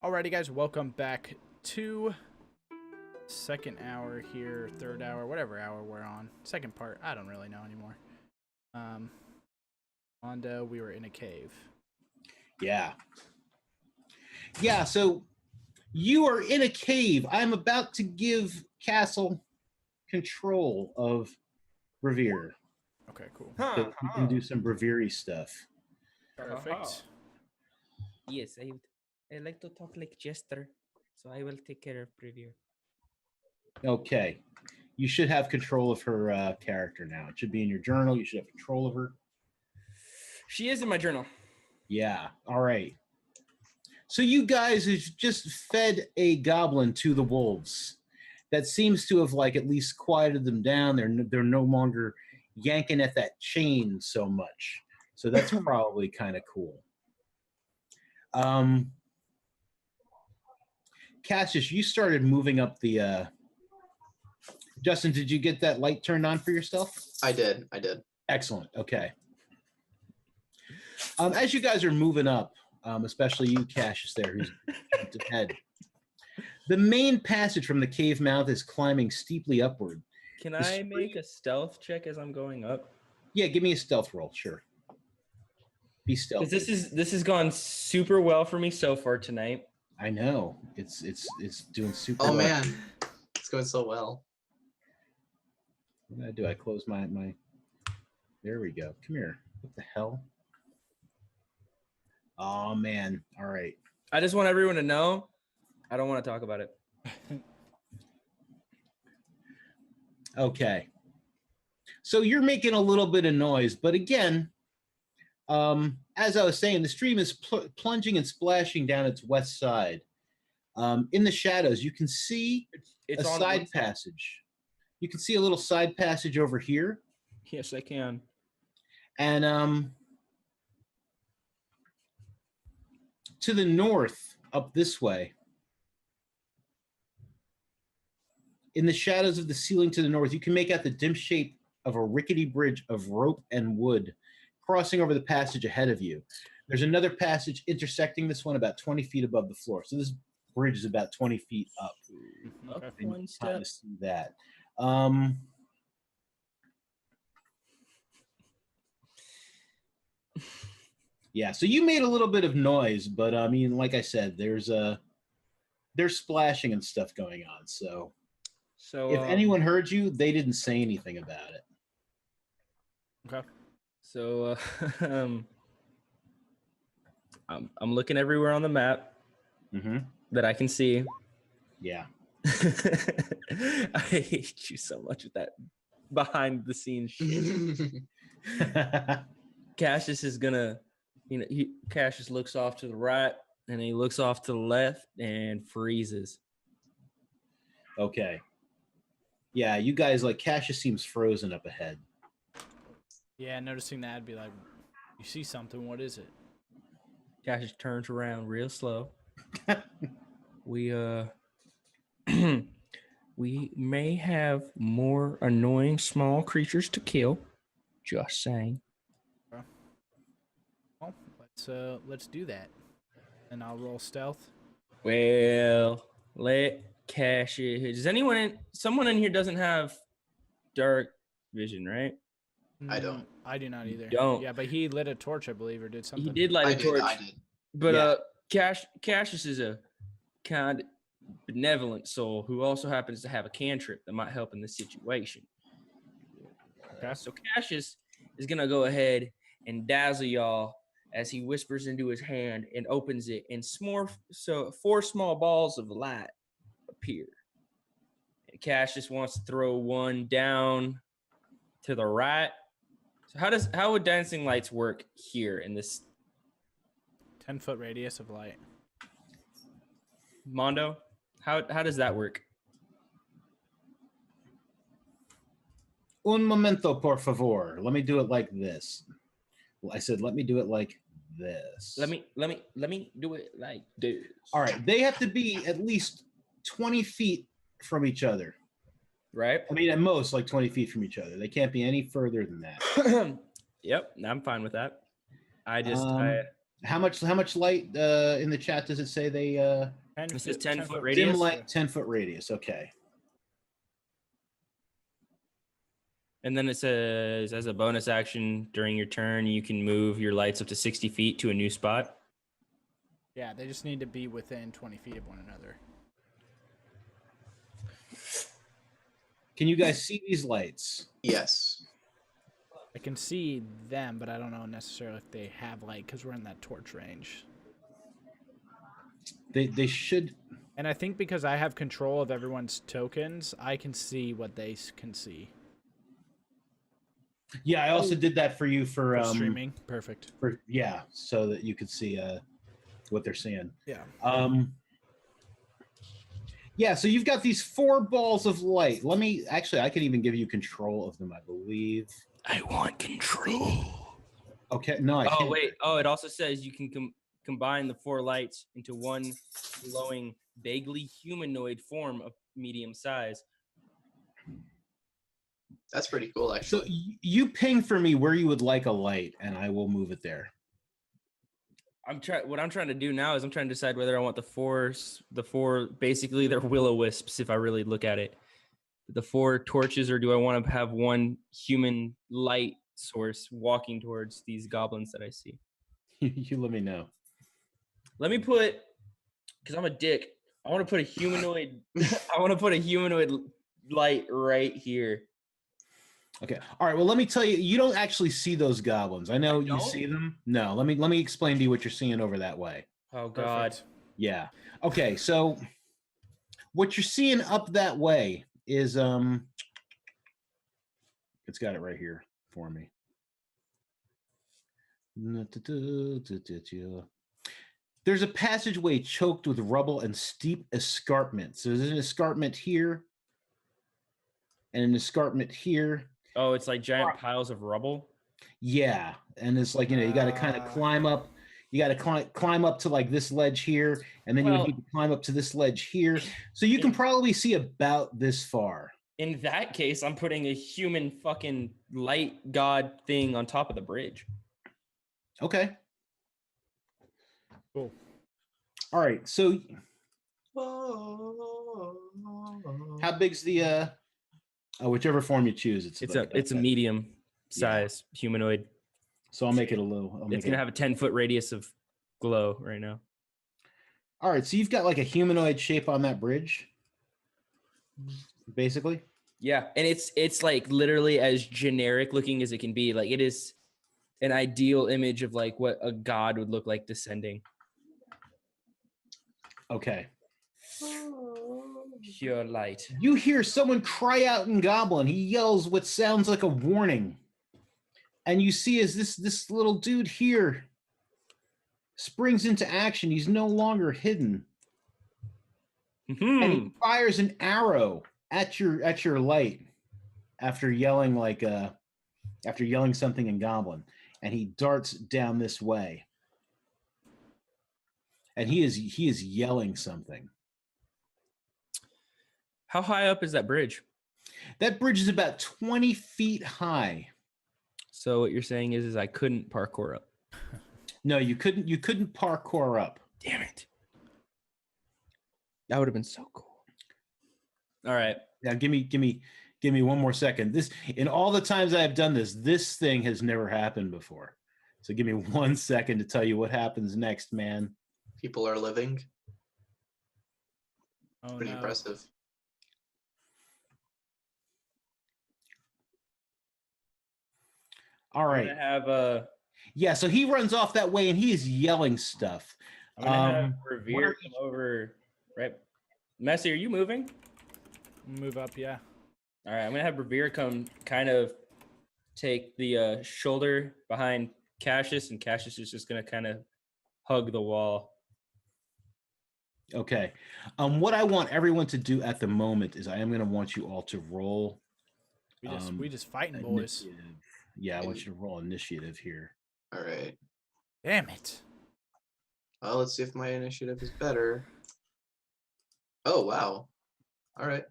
Alrighty, guys, welcome back to second hour here, third hour, whatever hour we're on. Second part, I don't really know anymore. Mondo, we were in a cave. Yeah, so you are in a cave. I'm about to give Castle control of Revere. Okay, cool. So you can do some Breviary stuff. Perfect. Yes, I like to talk like Jester, so I will take care of preview. Okay. You should have control of her character now. It should be in your journal. You should have control of her. She is in my journal. Yeah. All right. So you guys have just fed a goblin to the wolves. That seems to have at least quieted them down. They're no longer yanking at that chain so much. So that's probably kind of cool. Cassius, you started moving up the Justin, did you get that light turned on for yourself? I did. Excellent. Okay. As you guys are moving up, especially you, Cassius, there, who's jumped ahead, the main passage from the cave mouth is climbing steeply upward. Can I make a stealth check as I'm going up? Yeah, give me a stealth roll, sure. Be stealthy. This has gone super well for me so far tonight. I know. It's doing super Oh well. man, it's going so well. What did I do? I closed my... There we go. Come here. What the hell? Oh, man. All right. I just want everyone to know, I don't want to talk about it. Okay. So you're making a little bit of noise, but again, as I was saying, the stream is plunging and splashing down its west side. In the shadows, you can see It's a on side passage. You can see a little side passage over here. Yes, I can. And to the north, up this way, in the shadows of the ceiling to the north, you can make out the dim shape of a rickety bridge of rope and wood crossing over the passage ahead of you. There's another passage intersecting this one about 20 feet above the floor. So this bridge is about 20 feet up. Up And you one can step. kind of see that. Yeah, so you made a little bit of noise, but I mean, like I said, there's splashing and stuff going on. So if anyone heard you, they didn't say anything about it. Okay. So I'm looking everywhere on the map that I can see. Yeah. I hate you so much with that behind the scenes shit. Cassius is gonna, Cassius looks off to the right and he looks off to the left and freezes. Okay. Yeah, you guys, Cassius seems frozen up ahead. Yeah, noticing that, I'd be like, you see something, what is it? Cassius turns around real slow. We we may have more annoying small creatures to kill. Just saying. Well, let's do that. And I'll roll stealth. Well, let Cassius. Someone in here doesn't have dark vision, right? I don't. I do not either. Don't. Yeah, but he lit a torch, I believe, or did something. He did light a torch. I did. But Cassius is a kind of benevolent soul who also happens to have a cantrip that might help in this situation. Okay. So Cassius is gonna go ahead and dazzle y'all as he whispers into his hand and opens it, and four small balls of light appear. And Cassius wants to throw one down to the right. So how would dancing lights work here in this 10-foot radius of light? Mondo? How does that work? Un momento, por favor. Let me do it like this. Well, I said, let me do it like this. Let me do it like this. All right. They have to be at least 20 feet from each other. Right? I mean, at most, 20 feet from each other. They can't be any further than that. Yep, I'm fine with that. I just How much light in the chat does it say they 10 This is foot- 10 10 foot foot radius? dim radius, light 10-foot radius? Okay. And then it says, as a bonus action during your turn, you can move your lights up to 60 feet to a new spot. Yeah, they just need to be within 20 feet of one another. Can you guys see these lights? Yes. I can see them, but I don't know necessarily if they have light because we're in that torch range. They should. And I think because I have control of everyone's tokens, I can see what they can see. Yeah, I also did that for you for Streaming. Perfect. yeah, so that you could see what they're seeing. Yeah. Yeah, so you've got these 4 balls of light. Let me actually, I can even give you control of them, I believe. I want control. Okay, no, I Oh, can't. wait. Oh, it also says you can combine the 4 lights into one glowing, vaguely humanoid form of medium size. That's pretty cool, So actually. you ping for me where you would like a light, and I will move it there. What I'm trying to do now is I'm trying to decide whether I want the four basically they're will-o-wisps if I really look at it. The 4 torches, or do I want to have one human light source walking towards these goblins that I see? You let me know. Let me put, because I'm a dick, I want to put a humanoid I want to put a humanoid light right here. Okay. All right. Well, let me tell you, you don't actually see those goblins. I know you don't? see them. No, let me explain to you what you're seeing over that way. Oh god. Perfect. Yeah. Okay. So what you're seeing up that way is it's got it right here for me. There's a passageway choked with rubble and steep escarpment. So there's an escarpment here and an escarpment here. Oh, it's like giant piles of rubble. Yeah, and it's like, you got to kind of climb up. You got to climb up to like this ledge here, and then you would need to climb up to this ledge here. So you can probably see about this far. In that case, I'm putting a human fucking light god thing on top of the bridge. Okay. Cool. All right. So how big's the whichever form you choose? It's a medium size humanoid. So I'll make it a little. It's gonna have a 10-foot radius of glow right now. All right. So you've got like a humanoid shape on that bridge, basically. Yeah, and it's like literally as generic looking as it can be. Like it is an ideal image of like what a god would look like descending. Okay. Pure light. You hear someone cry out in Goblin. He yells what sounds like a warning. And you see as this little dude here springs into action. He's no longer hidden. Mm-hmm. And he fires an arrow at your light after yelling something in Goblin. And he darts down this way. And he is yelling something. How high up is that bridge? That bridge is about 20 feet high. So what you're saying is I couldn't parkour up. No, you couldn't parkour up. Damn it. That would have been so cool. All right. Now give me one more second. This, in all the times I've done this thing has never happened before. So give me 1 second to tell you what happens next, man. People are living. Oh, Pretty impressive. All right. I'm gonna have yeah, so he runs off that way and he is yelling stuff. I'm gonna have Revere come over. Right, Messi, are you moving? Move up, yeah. All right, I'm gonna have Revere come kind of take the shoulder behind Cassius, and Cassius is just gonna kind of hug the wall. Okay. What I want everyone to do at the moment is I am going to want you all to roll. We just fighting, boys. Yeah, I want you to roll initiative here. All right. Damn it. Well, let's see if my initiative is better. Oh, wow. All right.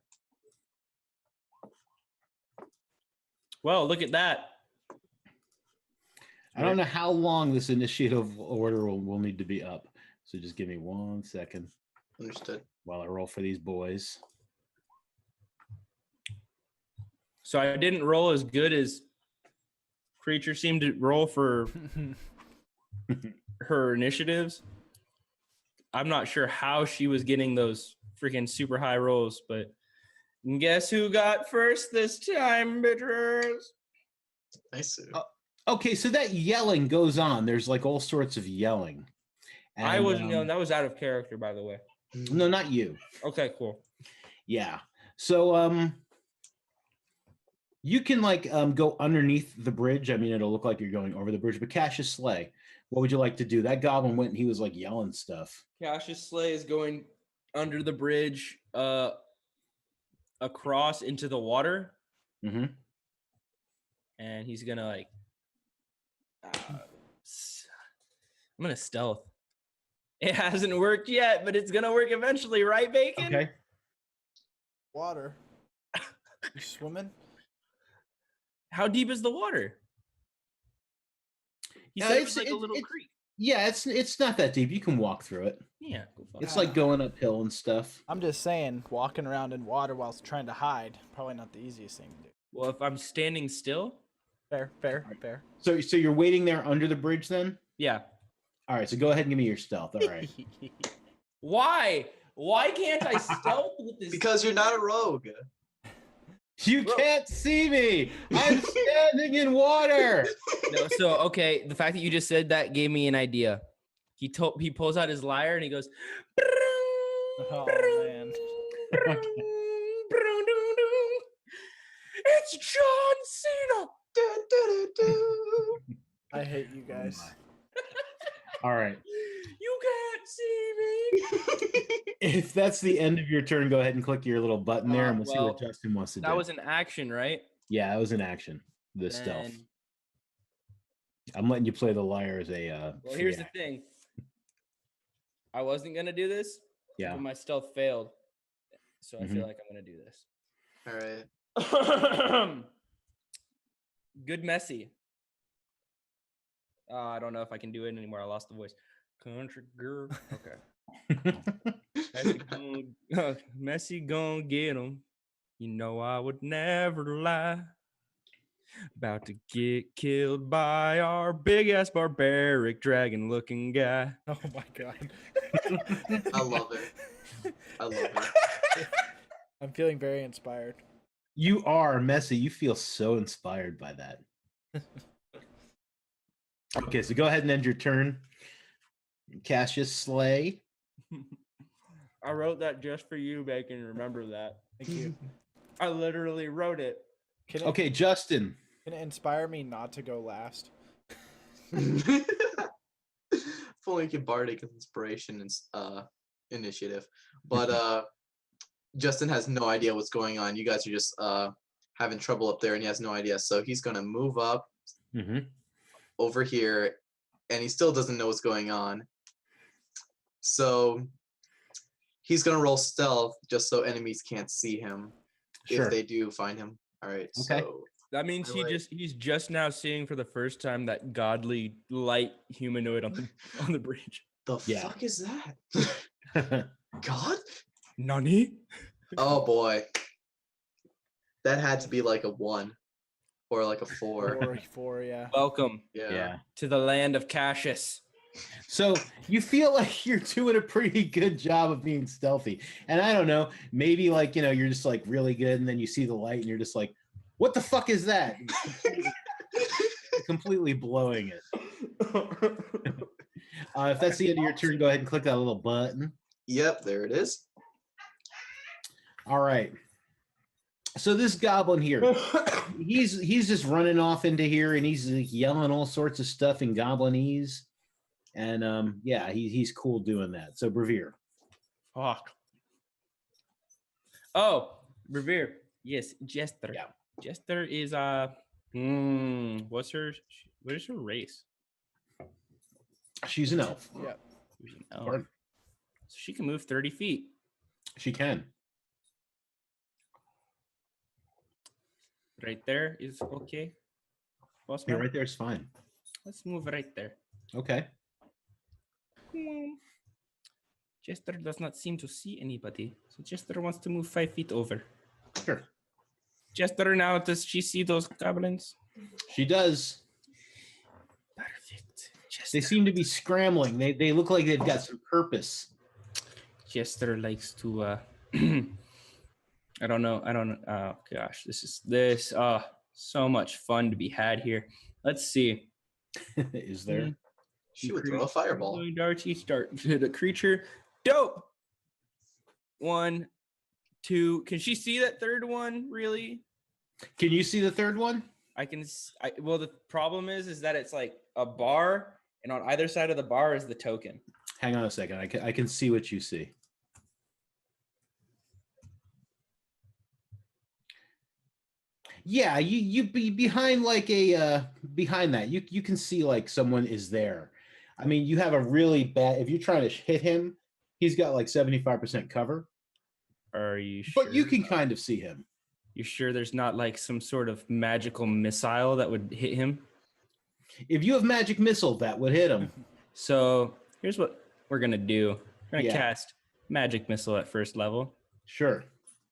Well, look at that. I don't know how long this initiative order will need to be up. So just give me 1 second Understood. while I roll for these boys. So I didn't roll as good as Creature seemed to roll for her initiatives. I'm not sure how she was getting those freaking super high rolls, but guess who got first this time, bitches? Nice. Okay, so that yelling goes on. There's like all sorts of yelling. I And, wasn't yelling. That was out of character, by the way. No, not you. Okay, cool. Yeah. So you can like go underneath the bridge. I mean, it'll look like you're going over the bridge, but Cassius Slay, what would you like to do? That goblin went and he was like yelling stuff. Cassius Slay is going under the bridge, across into the water, Mm-hmm. and he's gonna like. I'm gonna stealth. It hasn't worked yet, but it's gonna work eventually, right, Bacon? Okay. Water. You swimming? How deep is the water? He said it was like a little it's- creek. Yeah, it's not that deep. You can walk through it. Yeah, go fuck It's it. like going uphill and stuff. I'm just saying, walking around in water whilst trying to hide, probably not the easiest thing to do. Well, if I'm standing still, Fair. So you're waiting there under the bridge then? yeah. All right, so go ahead and give me your stealth. All right. Why? Why can't I stealth with this? Because you're not a rogue. You can't see me. I'm standing in water. No, so okay, the fact that you just said that gave me an idea. He pulls out his lyre and he goes. Oh man. It's John Cena. Du, du, du, du. I hate you guys. All right. You can't see me. If that's the end of your turn, go ahead and click your little button there, and we'll see what well, Justin wants to do. That was an action, right? Yeah, that was an action. The stealth. Then- I'm letting you play the lyre as a. Well, free here's the act. thing. I wasn't gonna do this, Yeah. but my stealth failed, so I Mhm. feel like I'm gonna do this. All right. Good messy. I don't know if I can do it anymore. I lost the voice. Country girl. Okay. Messy gonna get him. You know I would never lie. About to get killed by our big ass barbaric dragon looking guy. Oh my god. I love it. I love it. I'm feeling very inspired. You are messy. You feel so inspired by that. Okay, so go ahead and end your turn. Cassius Slay. I wrote that just for you, Bacon. Remember that. Thank you. I literally wrote it. Can it, Okay, Justin. can it inspire me not to go last? If only you could bardic inspiration and initiative. But Justin has no idea what's going on. You guys are just having trouble up there, and he has no idea. So he's gonna move up Mm-hmm. over here, and he still doesn't know what's going on. So he's gonna roll stealth just so enemies can't see him Sure. if they do find him. All right. Okay. So That means Alright. he's just now seeing for the first time that godly light humanoid on the bridge. the Yeah. fuck is that? God? Nani? Oh boy. That had to be like a 1 or like a 4. Four, yeah. Welcome Yeah. Yeah. to the land of Cassius. So you feel like you're doing a pretty good job of being stealthy. And I don't know, maybe like, you're just like really good. And then you see the light and you're just like, what the fuck is that? Completely blowing it. If that's the end of your turn, go ahead and click that little button. Yep, there it is. All right. So this goblin here, he's just running off into here and he's like yelling all sorts of stuff in goblinese. And yeah, he's cool doing that. So Brevere. Fuck. Oh, Revere. Yes, Jester. Yeah. Jester is what is her race? She's an elf. Yeah. She's an elf. Pardon? So she can move 30 feet. She can. Right there is okay. Boss Yeah, man? right there is fine. Let's move right there. Okay. Jester does not seem to see anybody, so Jester wants to move 5 feet over. Sure. Jester, now does she see those goblins? She does. Perfect. They seem to be scrambling. They look like they've got some purpose. Jester likes to I don't know. Oh gosh, this so much fun to be had here. Let's see. Is there? She would throw a fireball. Start the creature. Dope. 1, 2. Can she see that third one? Really? Can you see the third one? I can. Well, the problem is that it's like a bar, and on either side of the bar is the token. Hang on a second. I can see what you see. Yeah, you be behind like a behind that. You can see like someone is there. I mean, you have a really bad. If you're trying to hit him, he's got like 75% cover. Are you sure? But you can kind of see him. You sure there's not like some sort of magical missile that would hit him? If you have magic missile, that would hit him. So here's what we're gonna do. We're gonna Yeah. cast magic missile at first level, Sure.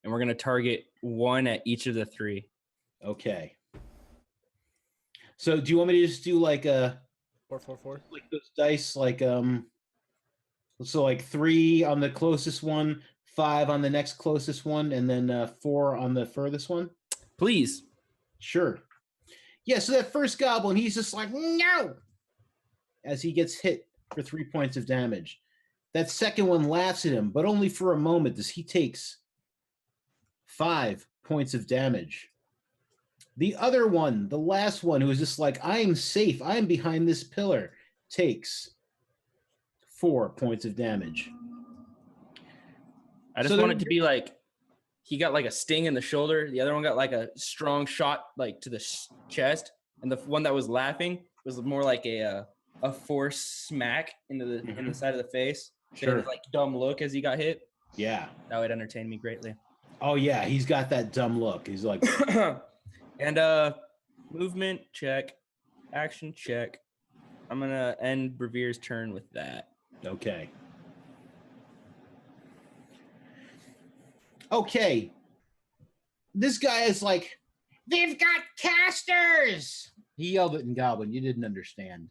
and we're gonna target 1 at each of the 3. Okay. So do you want me to just do like a 4. like those dice like so like 3 on the closest one, 5 on the next closest one, and then 4 on the furthest one? Please. Sure. Yeah, so that first goblin, he's just like, no, as he gets hit for 3 points of damage. That second one laughs at him, but only for a moment, as he takes 5 points of damage. The other one, the last one, who is just like, I am safe, I am behind this pillar, takes 4 points of damage. I just So want there- it to be like he got like a sting in the shoulder. The other one got like a strong shot like to the chest, and the one that was laughing was more like a force smack into the in the side of the face. Sure. Like dumb look as he got hit. Yeah. That would entertain me greatly. Oh, yeah, he's got that dumb look. He's like, And movement check, action check. I'm gonna end Brevir's turn with that. okay. Okay. This guy is like, they've got casters. He yelled it in Goblin. You didn't understand.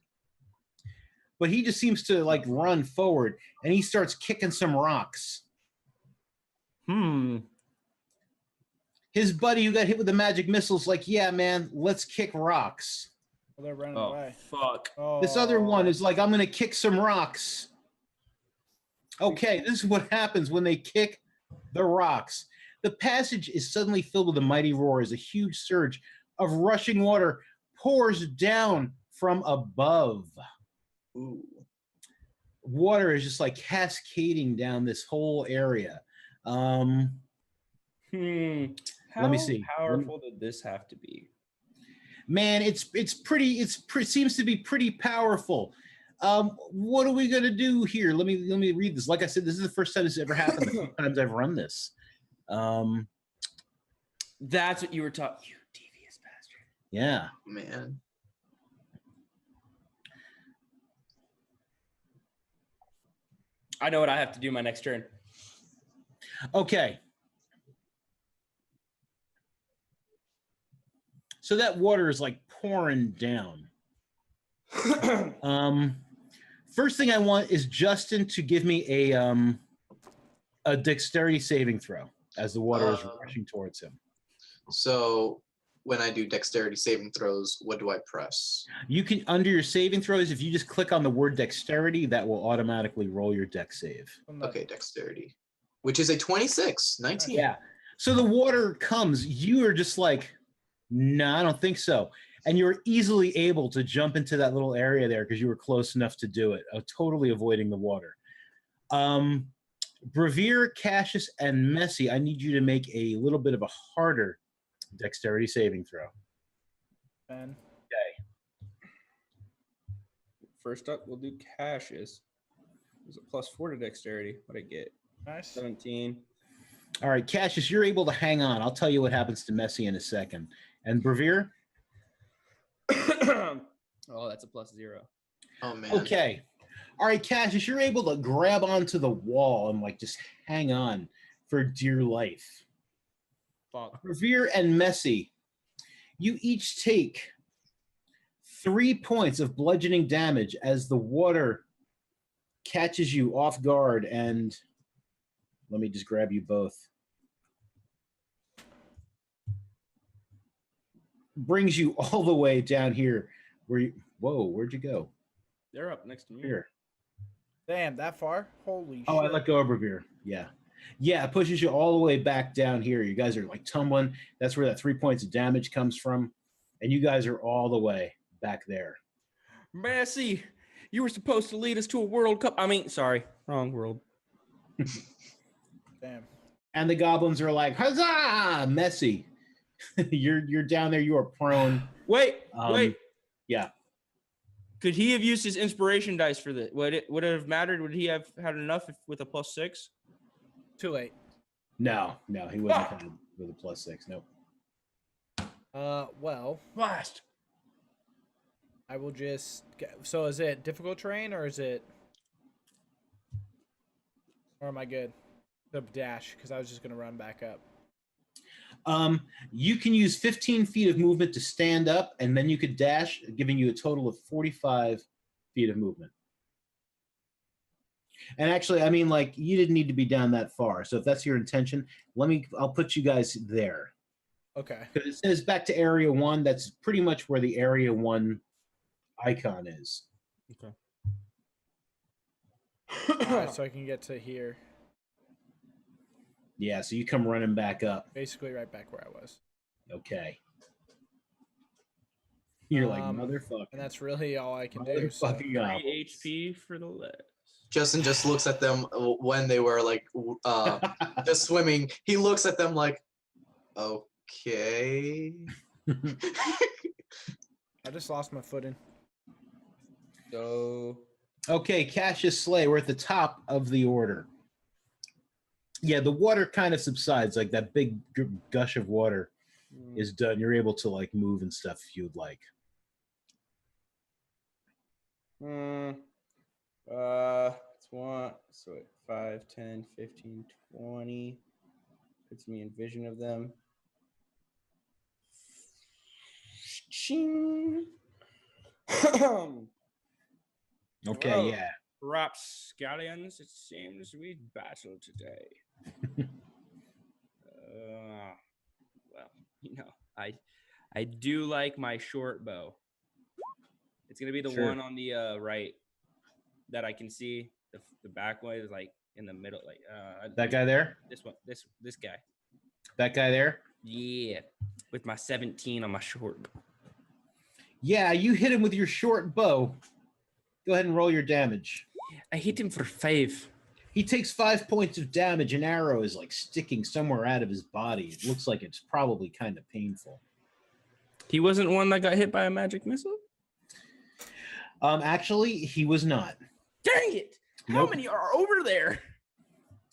But he just seems to like run forward and he starts kicking some rocks. His buddy who got hit with the magic missile's like, yeah, man, let's kick rocks. Well, they're running Oh away. fuck! Oh. This other one is like, I'm going to kick some rocks. Okay, this is what happens when they kick the rocks. The passage is suddenly filled with a mighty roar as a huge surge of rushing water pours down from above. Ooh. Water is just like cascading down this whole area. How Let me see. powerful did this have to be? Man, it seems to be pretty powerful. What are we gonna do here? Let me read this. Like I said, this is the first time this has ever happened. The few times I've run this. That's what you were talking. You devious bastard. Yeah. Man. I know what I have to do my next turn. Okay. So that water is like pouring down. First thing I want is Justin to give me a dexterity saving throw as the water is rushing towards him. So when I do dexterity saving throws, what do I press? You can, under your saving throws, if you just click on the word dexterity, that will automatically roll your dex save. Okay, dexterity, which is a 26, 19. Yeah. So the water comes, you are just like, no, I don't think so. And you're easily able to jump into that little area there because you were close enough to do it, totally avoiding the water. Brevere, Cassius, and Messy, I need you to make a little bit of a harder dexterity saving throw. Ben. First up, we'll do Cassius. There's a +4 to dexterity. What'd I get? Nice. 17. All right, Cassius, you're able to hang on. I'll tell you what happens to Messy in a second. And Brevere? Oh, that's a +0. Oh man. Okay. All right, Cassius, you're able to grab onto the wall and like just hang on for dear life. Fuck. Revere and Messy, you each take 3 points of bludgeoning damage as the water catches you off guard, and let me just grab you both. Brings you all the way down here where you, whoa, where'd you go? They're up next to me. Here. Damn, that far? Holy shit. Oh, I let go of Revere. Yeah. Yeah, it pushes you all the way back down here. You guys are like tumbling. That's where that 3 points of damage comes from. And you guys are all the way back there. Massey, you were supposed to lead us to a World Cup. I mean, sorry, wrong world. Damn. And the goblins are like, huzzah! Messy. You're down there, you are prone. Wait. Yeah. Could he have used his inspiration dice for this? Would it have mattered? Would he have had enough with a +6? Too late. No, he wasn't coming with a +6. Nope. Well, Blast. I will just so is it difficult terrain or is it, or am I good? The dash, because I was just gonna run back up. You can use 15 feet of movement to stand up, and then you could dash, giving you a total of 45 feet of movement. And actually, I mean, like, you didn't need to be down that far. So if that's your intention, I'll put you guys there. Okay. Because it says back to Area 1. That's pretty much where the Area 1 icon is. Okay. Alright, so I can get to here. Yeah, so you come running back up. Basically right back where I was. Okay. You're like, And motherfucker. that's really all I can do. So. Motherfucking goblins. 3 HP for the list. Justin just looks at them when they were like just swimming. He looks at them like, okay. I just lost my footing. So Okay, Cassius Slay, we're at the top of the order. Yeah, the water kind of subsides, like that big gush of water is done. You're able to like move and stuff if you'd like. It's one. So 5, 10, 15, 20. Puts me in vision of them. Ching. Okay, Whoa. yeah. Rapscallions, it seems we battle today. Well, you know, I do like my short bow. It's gonna be the Sure. one on the right that I can see. The back one is like in the middle, like That guy there? This one, this guy. That guy there? Yeah, with my 17 on my short bow. Yeah, you hit him with your short bow. Go ahead and roll your damage. I hit him for 5. He takes 5 points of damage. An arrow is like sticking somewhere out of his body. It looks like it's probably kind of painful. He wasn't one that got hit by a magic missile? Actually, he was not. Dang it! How Nope. many are over there?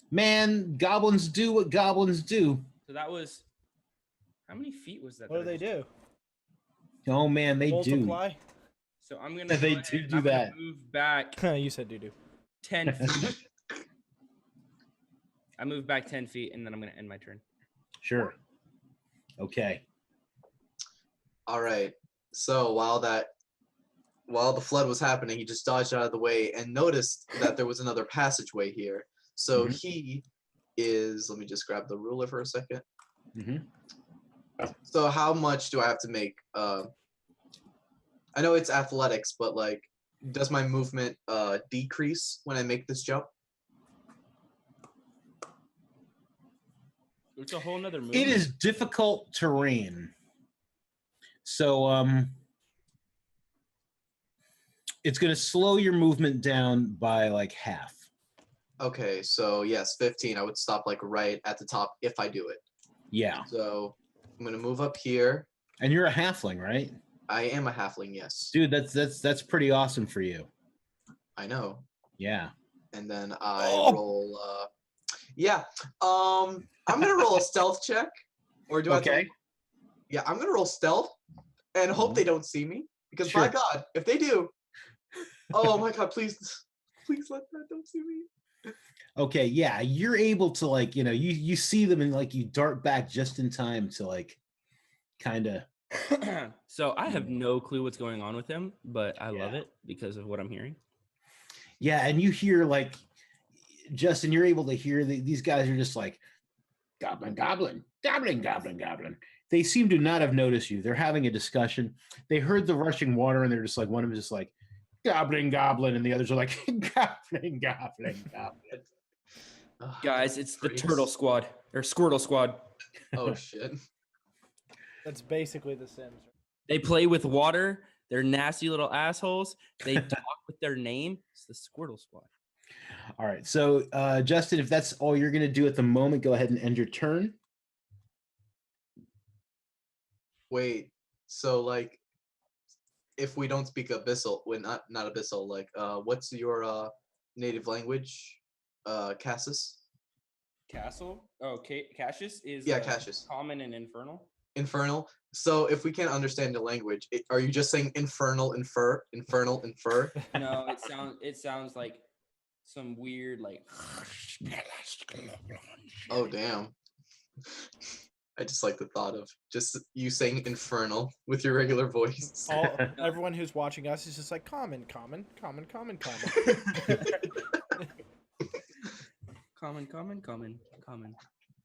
Man, goblins do what goblins do. So that was, how many feet was that? What do they do? Oh man, they do. Multiply? So I'm gonna. Yeah, they go ahead do and do I'm gonna that. Move back You said doo-doo. 10 feet. I move back 10 feet, and then I'm gonna end my turn. Sure. Okay. All right. So while the flood was happening, he just dodged out of the way and noticed that there was another passageway here. So he is. Let me just grab the ruler for a second. So how much do I have to make? I know it's athletics, but like, does my movement decrease when I make this jump? It's a whole nother movement. It is difficult terrain. So it's going to slow your movement down by like half. Okay, so yes, 15. I would stop like right at the top if I do it. Yeah. So I'm gonna move up here. And you're a halfling, right? I am a halfling, yes. Dude, that's pretty awesome for you. I know. Yeah. And then I roll. Yeah. I'm gonna roll a stealth check, or do I? Okay. Yeah, I'm gonna roll stealth and hope they don't see me. Because Sure. by God, if they do, oh my God, please let that don't see me. Okay, yeah, you're able to like, you see them and like you dart back just in time to like kind of. So I have no clue what's going on with him, but I love it because of what I'm hearing. Yeah, and you hear like Justin, you're able to hear these guys are just like goblin, goblin, goblin, goblin, goblin. They seem to not have noticed you. They're having a discussion. They heard the rushing water, and they're just like, one of them is just like, goblin, goblin, and the others are like, goblin, goblin, goblin. Guys, it's the Freaks. Turtle Squad or Squirtle Squad. Oh shit. That's basically the Sims. They play with water. They're nasty little assholes. They talk with their name. It's the Squirtle Squad. All right, so Justin, if that's all you're going to do at the moment, go ahead and end your turn. Wait. So like, if we don't speak Abyssal, well, not Abyssal, like, what's your native language? Cassis? Castle? Oh, Cassius is Cassius. common and infernal. Infernal. So if we can't understand the language, are you just saying infernal, infer? No, it sounds like some weird like. Oh damn. I just like the thought of just you saying infernal with your regular voice. Everyone who's watching us is just like common. Common.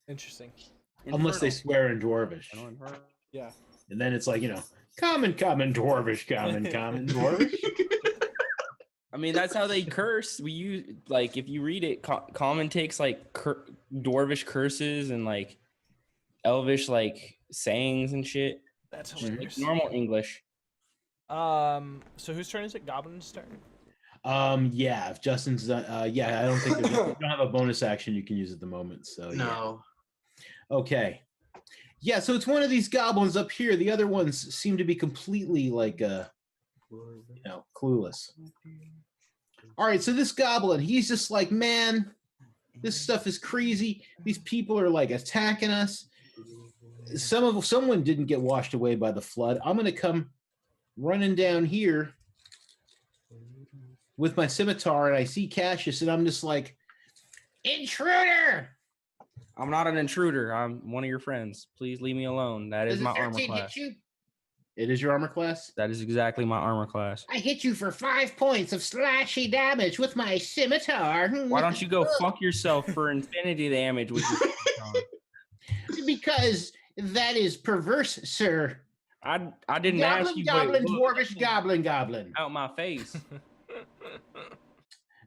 Interesting. Unless they swear in Dwarvish. Yeah. And then it's like, common, Dwarvish, common, Dwarvish. I mean, that's how they curse. We use like if you read it, common takes like dwarvish curses and like elvish like sayings and shit. That's Like hilarious. normal English. So whose turn is it? Goblin's turn? Yeah, if Justin's done, I don't think you don't have a bonus action you can use at the moment. So No. Yeah. Okay. Yeah, so it's one of these goblins up here. The other ones seem to be completely like clueless. All right, so this goblin, he's just like, man, this stuff is crazy. These people are like attacking us. Someone didn't get washed away by the flood. I'm gonna come running down here with my scimitar, and I see Cassius, and I'm just like, intruder! I'm not an intruder. I'm one of your friends. Please leave me alone. That is my armor class. Hit you? It is your armor class? That is exactly my armor class. I hit you for 5 points of slashy damage with my scimitar. Why don't you go fuck yourself for infinity damage with your scimitar? Because that is perverse, sir. I didn't ask you. Goblin, dwarvish, goblin. Out my face.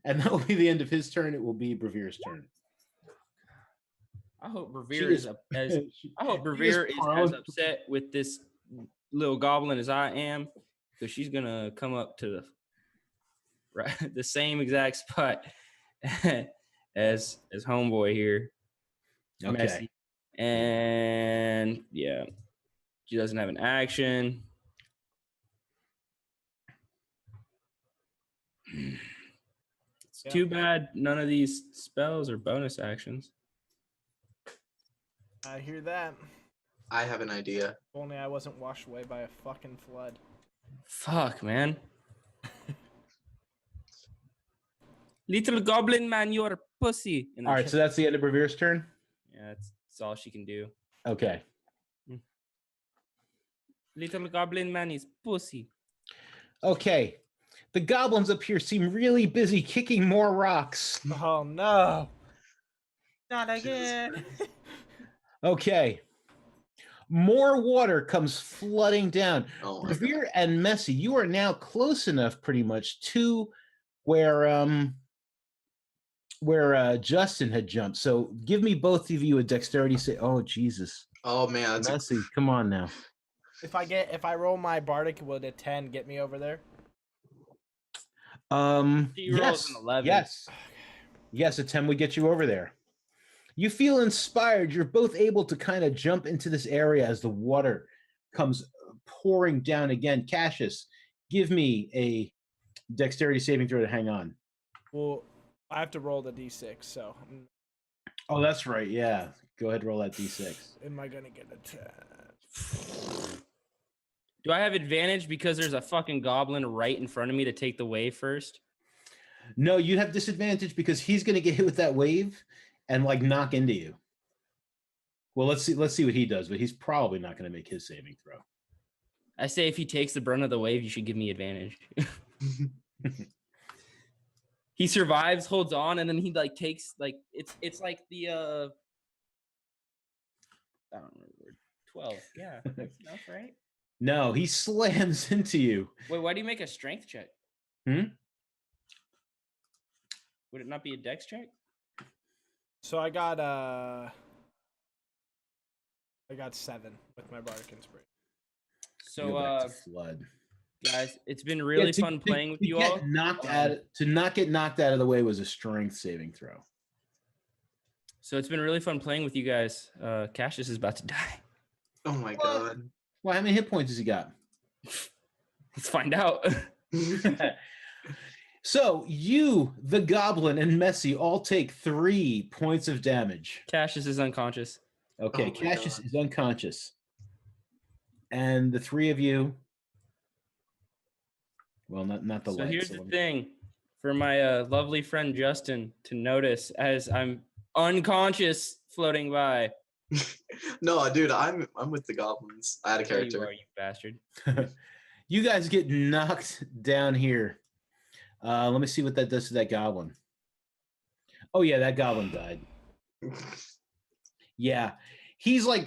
And that will be the end of his turn. It will be Brevir's turn. I hope Brevere is as upset with this little goblin as I am, because she's gonna come up to the same exact spot as homeboy here. Okay. Messy. And yeah, she doesn't have an action. It's too bad none of these spells are bonus actions. I hear that. I have an idea. If only I wasn't washed away by a fucking flood. Fuck, man. Little goblin man, you're a pussy. All right, so that's the end of Brevir's turn? Yeah, that's all she can do. Okay. Little goblin man is pussy. Okay. The goblins up here seem really busy kicking more rocks. Oh no. Not again. Okay. More water comes flooding down. Oh, Brevere and Messy, you are now close enough pretty much to where Justin had jumped. So give me both of you a dexterity save. Oh Jesus. Oh man, that's Messy, come on now. If I roll my bardic, would a 10 get me over there? She rolls an 11. Yes, a 10 would get you over there. You feel inspired. You're both able to kind of jump into this area as the water comes pouring down again. Cassius, give me a dexterity saving throw to hang on. Well, I have to roll the d6, so. Oh, that's right. Yeah. Go ahead and roll that d6. Am I going to get a 10? Do I have advantage because there's a fucking goblin right in front of me to take the wave first? No, you have disadvantage because he's going to get hit with that wave and like knock into you. Well, let's see what he does, but he's probably not going to make his saving throw. I say if he takes the brunt of the wave, you should give me advantage. He survives, holds on, and then he like takes like it's like the I don't know the word. 12. Yeah, that's enough, right? No, he slams into you. Wait, why do you make a strength check? Hmm? Would it not be a dex check? So I got 7 with my bardic inspiration. Go back to flood. Guys, it's been really fun playing with you all. To not get knocked out of the way was a strength saving throw. So it's been really fun playing with you guys. Cassius is about to die. Oh my god. Well, how many hit points has he got? Let's find out. So you, the goblin, and Messi all take 3 points of damage. Cassius is unconscious. Okay, Oh my Cassius God. is unconscious. And the 3 of you, well, not the So light. here's the thing for my lovely friend Justin to notice as I'm unconscious floating by. No, dude, I'm with the goblins. I had a There you character. are, you bastard. You guys get knocked down here. Let me see what that does to that goblin. Oh yeah, that goblin died. Yeah. He seemed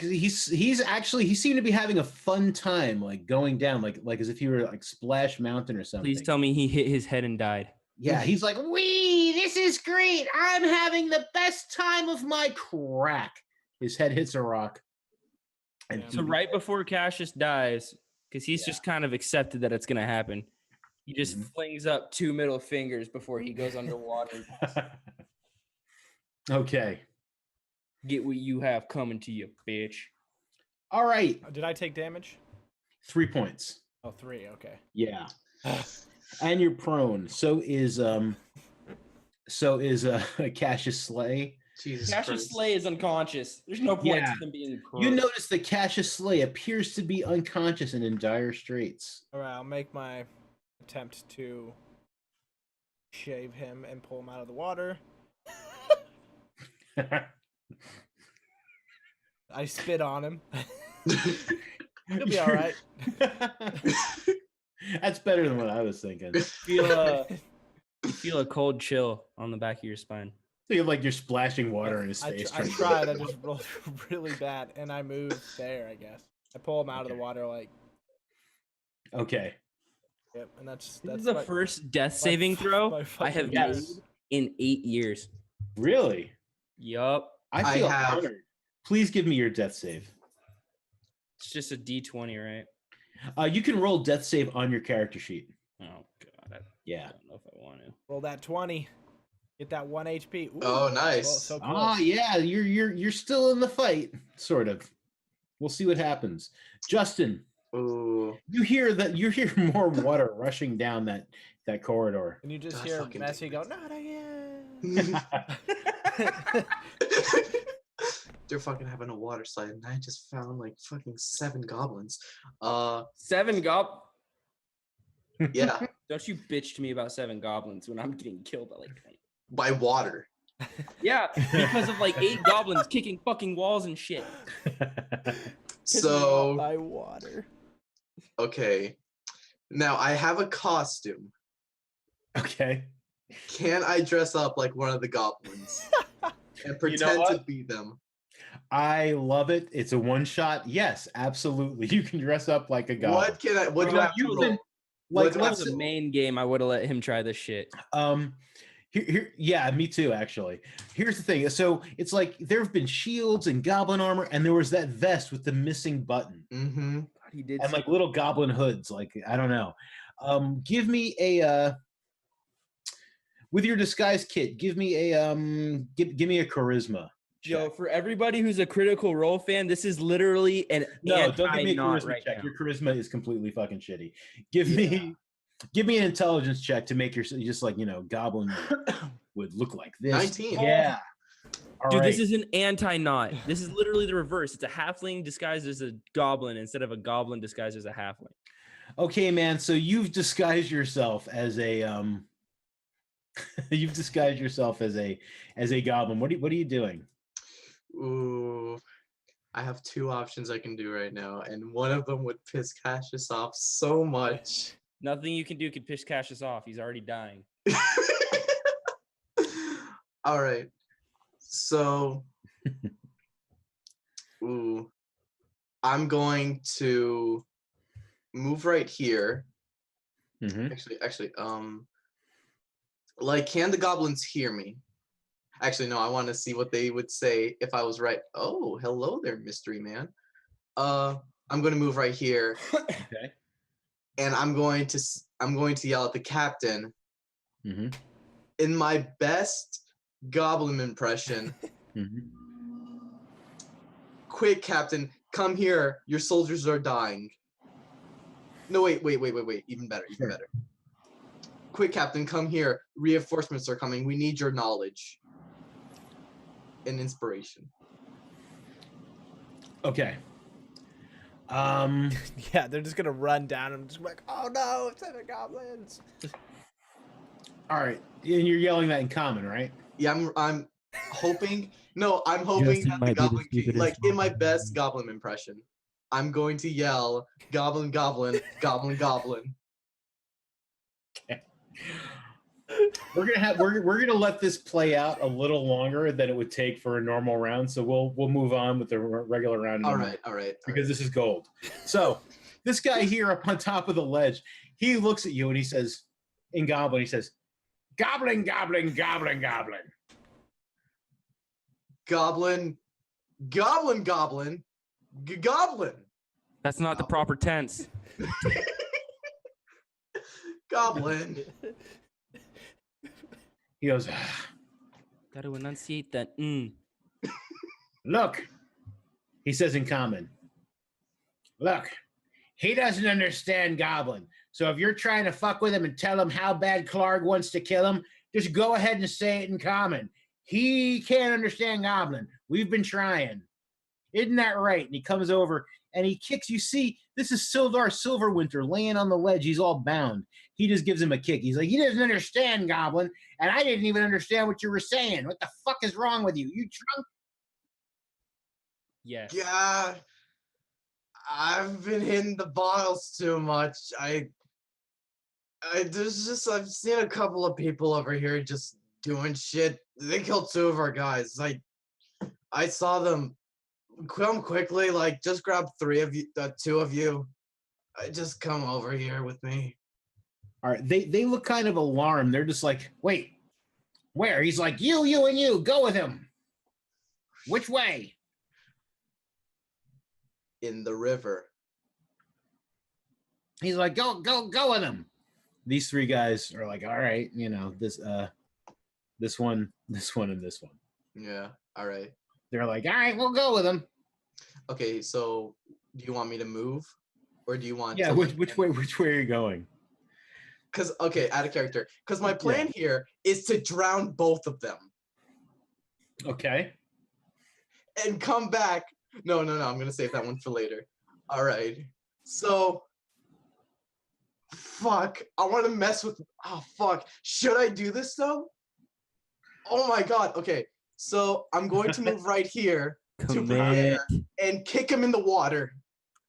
to be having a fun time, like going down, like as if he were like Splash Mountain or something. Please tell me he hit his head and died. Yeah, he's like, wee, this is great. I'm having the best time of my crack. His head hits a rock. And So right before Cassius dies, because he's Yeah. just kind of accepted that it's gonna happen, he just flings up 2 middle fingers before he goes underwater. Okay. Get what you have coming to you, bitch. All right. Did I take damage? 3 points. Oh, 3. Okay. Yeah. And you're prone. So is Cassius Slay. Jesus Cassius Christ. Slay is unconscious. There's no point Yeah. to him being You notice that Cassius Slay appears to be unconscious and in dire straits. All right, I'll make my attempt to shave him and pull him out of the water. I spit on him. He'll be all right. That's better than what I was thinking. feel a cold chill on the back of your spine. Think like you're splashing water in his I face. tried. I just rolled really bad, and I moved there. I guess I pull him out of the water. Like, Okay. yep, and that's This is the my- first death my saving fu- throw my I fucking have bad. made in 8 years. Really? Yup. I feel have- honored. Please give me your death save. It's just a D20, right? You can roll death save on your character sheet. Oh god, I Yeah. don't know if I want to. Roll that 20. Get that 1 HP. Ooh, Oh, nice. So close. Ah, yeah. You're still in the fight, sort of. We'll see what happens. Justin, Ooh. you hear more water rushing down that corridor. And you just God hear fucking Messi damn go, "Not again." They're fucking having a water slide, and I just found like fucking 7 goblins. 7 Yeah, Don't you bitch to me about 7 goblins when I'm getting killed by like 20. by water. Yeah, because of like 8 goblins kicking fucking walls and shit. So by water. okay, now I have a costume. Okay. Can I dress up like one of the goblins and pretend to what? be them? I love it. It's a one shot. Yes, absolutely. You can dress up like a goblin. What can I? What do Bro, I have to you roll? can- Like, What do I That's have the to- main game. I would have let him try this shit. Yeah, me too, actually. Here's the thing. So it's like there have been shields and goblin armor, and there was that vest with the missing button Mm-hmm. God, he did. and like little goblin hoods. Like, I don't know. Give me a with your disguise kit, give me a give me a charisma. Yo, check. for everybody who's a Critical Role fan, this is literally an No, don't give me a anti-knot charisma right check. now. Your charisma is completely fucking shitty. Give me an intelligence check to make your just like, goblin would look like this. 19. Yeah. All Dude, right. this is an anti-knot. This is literally the reverse. It's a halfling disguised as a goblin instead of a goblin disguised as a halfling. Okay, man. So you've disguised yourself as a you've disguised yourself as a goblin. What are you doing? Ooh, I have two options I can do right now, and one of them would piss Cassius off so much. Nothing you can do can piss Cassius off. He's already dying. All right. So, ooh, I'm going to move right here. Mm-hmm. Actually, like, can the goblins hear me? Actually, no, I want to see what they would say if I was right. Oh, hello there, mystery man. I'm going to move right here. Okay. And I'm going to yell at the captain Mm-hmm. in my best goblin impression. Mm-hmm. Quick, captain, come here. Your soldiers are dying. No, wait. Even better. Quick, captain, come here. Reinforcements are coming. We need your knowledge and inspiration. Okay. Yeah, they're just gonna run down and just be like, oh no, it's 7 goblins. All right. And you're yelling that in common, right? Yeah, I'm hoping. No, I'm hoping that the goblin, like in my best goblin impression, I'm going to yell, "Goblin, goblin, goblin, goblin." We're gonna let this play out a little longer than it would take for a normal round, so we'll move on with the regular round. All right. Because this is gold. So this guy here up on top of the ledge, he looks at you and he says, in Goblin, he says, "Goblin, goblin, goblin, goblin." Goblin, goblin, goblin, goblin. That's not the proper tense. Goblin. He goes, Got to enunciate that. "Look," he says in common. "Look, he doesn't understand Goblin. So if you're trying to fuck with him and tell him how bad Clark wants to kill him, just go ahead and say it in common. He can't understand Goblin. We've been trying. Isn't that right?" And he comes over and he kicks. You see, this is Sildar Silverwinter laying on the ledge. He's all bound. He just gives him a kick. He's like, "He doesn't understand Goblin, and I didn't even understand what you were saying. What the fuck is wrong with you? You drunk?" Yes. Yeah, I've been hitting the bottles too much. I've seen a couple of people over here just doing shit. They killed 2 of our guys. I saw them come quickly. Like, just grab 2 of you. Just come over here with me. All right. They look kind of alarmed. They're just like, "Wait, where?" He's like, you, and you. Go with him. Which way?" In the river. He's like, go with him. These 3 guys are like, "All right, this one, and this one." Yeah. All right. They're like, "All right, we'll go with him." Okay. So, do you want me to move, or do you want? Yeah. to, Which way are you going? Because out of character. Because my plan here is to drown both of them Okay. and come back. No. I'm gonna save that one for later. All right. So. Fuck. I want to mess with. Oh fuck. Should I do this though? Oh my god. Okay. So I'm going to move right here to prepare and kick him in the water.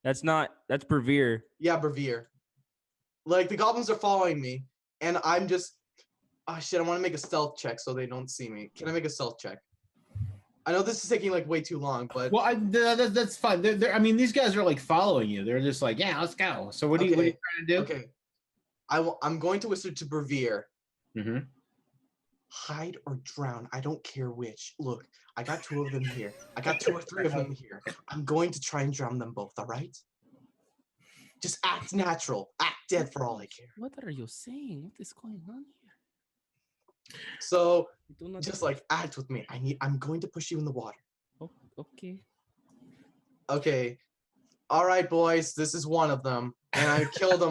That's Brevere. Yeah, Brevere. Like, the goblins are following me, and I'm just. Oh shit! I want to make a stealth check so they don't see me. Can I make a stealth check? I know this is taking like way too long, but Well, that's fine. I mean, these guys are like following you. They're just like, "Yeah, let's go." So what are you trying to do? Okay. I'm going to whisper to Brevere. Mm-hmm. Hide or drown. I don't care which. Look, I got 2 of them here. I got 2 or 3 of them here. I'm going to try and drown them both. All right? Just act natural. Act dead for all I care. What are you saying? What is going on here? So, just like act with me. I'm going to push you in the water. Oh, okay. Okay. All right, boys. This is one of them. and I killed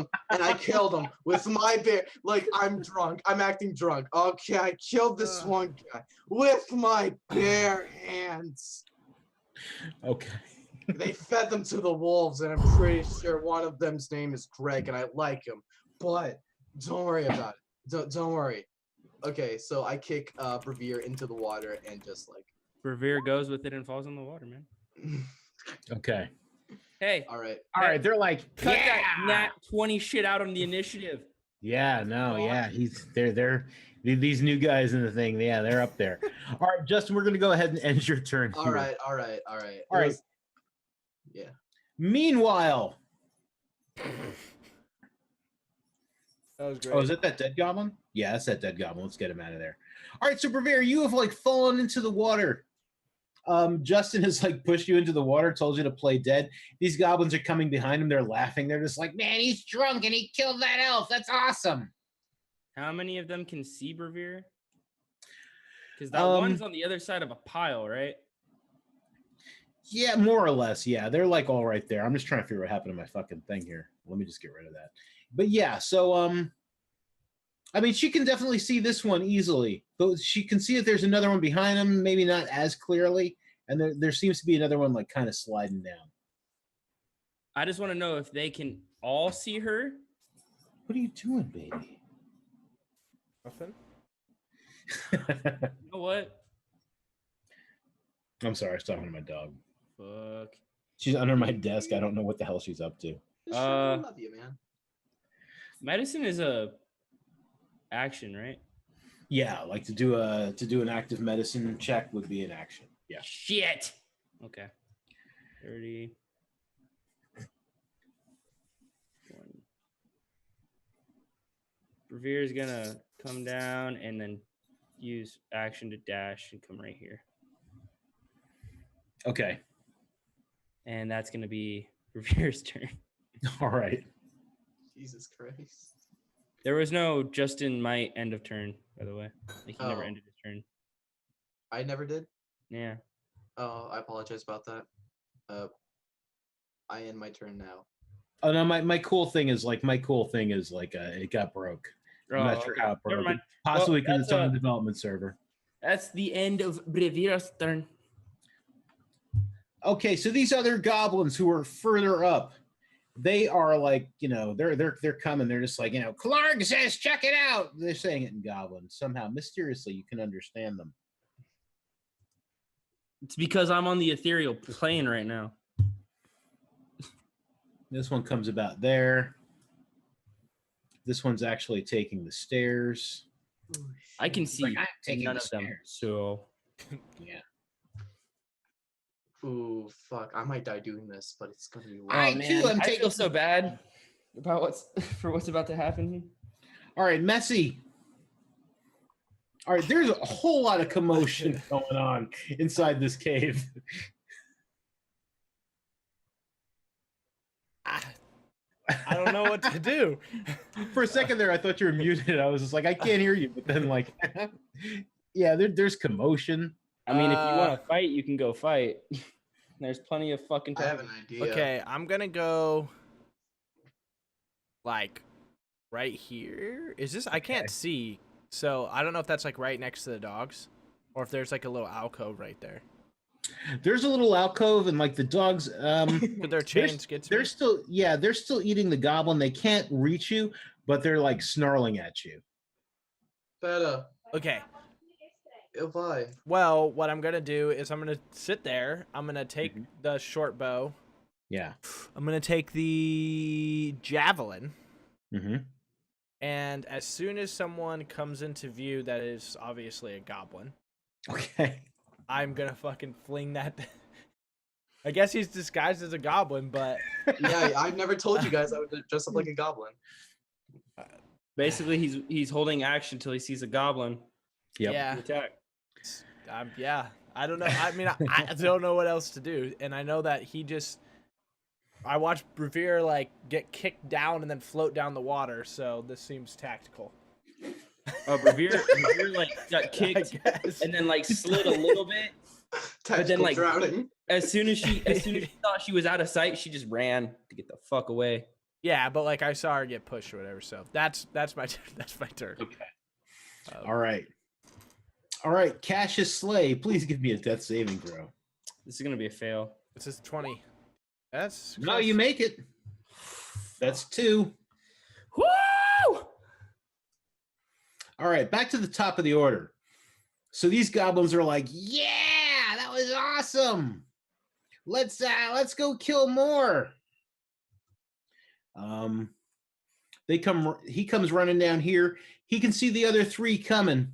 him, with my bare, like, I'm drunk. I'm acting drunk. Okay, I killed this one guy with my bare hands. Okay. They fed them to the wolves, and I'm pretty sure one of them's name is Greg, and I like him. But don't worry about it. Don't worry. Okay, so I kick Revere into the water and just like. Revere goes with it and falls in the water, man. Okay. Hey, All right. All right. They're like, cut yeah. that nat 20 shit out on the initiative. Yeah. No. Yeah. They're these new guys in the thing. Yeah, they're up there. All right, Justin. We're gonna go ahead and end your turn. All here. right. All right. Yeah. Meanwhile. That was great. Oh, is it that dead goblin? Yeah, that's that dead goblin. Let's get him out of there. All right, so Brevere, you have like fallen into the water. Justin has like pushed you into the water, told you to play dead. These goblins are coming behind him. They're laughing. They're just like, man, he's drunk and he killed that elf. That's awesome. How many of them can see Brevere? Because that one's on the other side of a pile, right? Yeah, more or less. Yeah, they're like all right there. I'm just trying to figure out what happened to my fucking thing here. Let me just get rid of that. But yeah, so I mean, she can definitely see this one easily, but she can see that there's another one behind him, maybe not as clearly, and there seems to be another one like kind of sliding down. I just want to know if they can all see her. What are you doing, baby? Nothing. You know what? I'm sorry, I was talking to my dog. Fuck. She's under my desk. I don't know what the hell she's up to. I love you, man. Medicine is a action, right? Yeah, like to do an active medicine check would be an action. Yeah. Shit. Okay. 30. 20. Revere's gonna come down and then use action to dash and come right here. Okay. And that's gonna be Revere's turn. All right. Jesus Christ. There was no Justin might end of turn, by the way. Like he never Oh. ended his turn. I never did. Yeah. Oh, I apologize about that. I end my turn now. Oh no, my cool thing is like it got broke. I'm not sure how it broke. Never mind. Possibly Well, because it's on the development server. That's the end of Brevere's turn. Okay, so these other goblins who are further up, they are like, they're coming. They're just like, Clark says, check it out. They're saying it in goblin. Somehow, mysteriously, you can understand them. It's because I'm on the ethereal plane right now. This one comes about there. This one's actually taking the stairs. I can see Like, I'm taking none the of them. stairs. So Yeah. Ooh, fuck. I might die doing this, but it's gonna be I, worth too, am I taking- feel so bad about what's about to happen. All right, Messy. All right, there's a whole lot of commotion going on inside this cave. I don't know what to do. For a second there, I thought you were muted. I was just like, I can't hear you. But then, like, yeah, there's commotion. I mean, if you want to fight, you can go fight. There's plenty of fucking I time. have an idea. Okay, I'm gonna go like right here. Is this? I can't see, so I don't know if that's like right next to the dogs, or if there's like a little alcove right there. There's a little alcove, and like the dogs, But their chains get. they're still eating the goblin. They can't reach you, but they're like snarling at you. Better. Okay. If I. Well, what I'm gonna do is I'm gonna sit there. I'm gonna take the short bow. Yeah. I'm gonna take the javelin. Mm-hmm. And as soon as someone comes into view that is obviously a goblin, Okay. I'm gonna fucking fling that. I guess he's disguised as a goblin, but Yeah, I've never told you guys I would dress up like a goblin. Basically, he's holding action until he sees a goblin. Yep. yeah, Attack. yeah. I don't know. I mean, I don't know what else to do, and I know that he just. I watched Revere like get kicked down and then float down the water, so this seems tactical. Oh, Revere like got kicked and then like slid a little bit. Tactical then, like, drowning. As soon as she thought she was out of sight, she just ran to get the fuck away. Yeah, but like I saw her get pushed or whatever. So that's my that's my turn. Okay. Um, All right. All right, Cassius Slay, please give me a death saving throw. This is gonna be a fail. This is 20. That's No, you make it. That's 2. Woo! All right, back to the top of the order. So these goblins are like, yeah, that was awesome. Let's go kill more. He comes running down here. He can see the other 3 coming.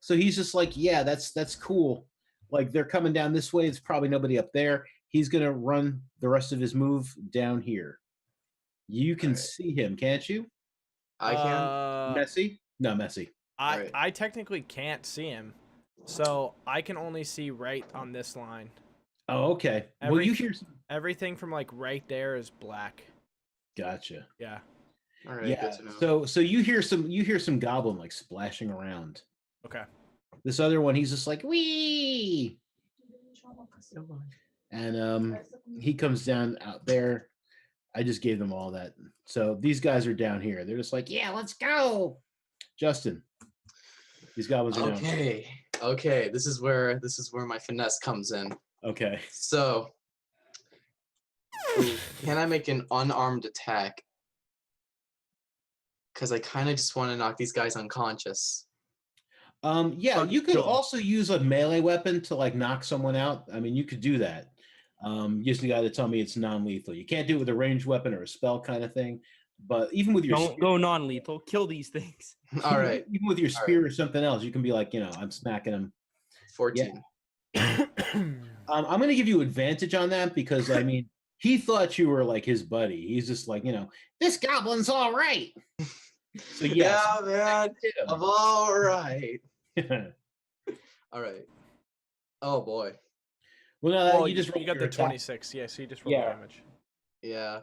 So he's just like, yeah, that's cool. Like they're coming down this way. It's probably nobody up there. He's gonna run the rest of his move down here. You can see him, can't you? I can. Messy? No, Messy. I technically can't see him, so I can only see right on this line. Oh, okay. Well, you hear everything from like right there is black. Gotcha. Yeah. All right. Yeah. Good to know. So you hear some goblin like splashing around. Okay. This other one, he's just like, wee. And he comes down out there. I just gave them all that. So these guys are down here. They're just like, yeah, let's go. Justin. These goblins are down. Okay. This is where my finesse comes in. Okay. So can I make an unarmed attack? Because I kind of just want to knock these guys unconscious. Yeah, you could also use a melee weapon to like knock someone out. I mean, you could do that. You just got to tell me it's non-lethal. You can't do it with a ranged weapon or a spell kind of thing. But even with your Don't go non-lethal. Kill these things. All right. Even with your spear or something else, you can be like, I'm smacking them. 14. Yeah. I'm going to give you advantage on that because I mean, he thought you were like his buddy. He's just like, this goblin's all right. So yeah, man, I'm all right. All right. Oh boy. Well, no, you got the 26. Yeah, so you just roll damage. Yeah.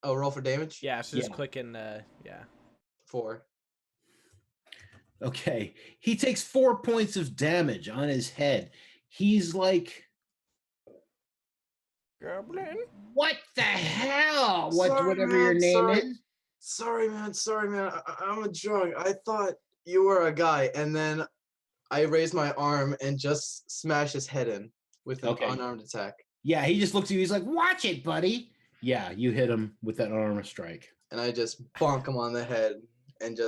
Oh, roll for damage? Yeah, so just click in 4. Okay. He takes 4 points of damage on his head. He's like, Goblin? What the hell? Whatever man, your name is. Sorry, man. I'm a drunk. I thought you were a guy, and then I raised my arm and just smashed his head in with an unarmed attack. Yeah, he just looks at you. He's like, watch it, buddy. Yeah, you hit him with that unarmed strike. And I just bonk him on the head, and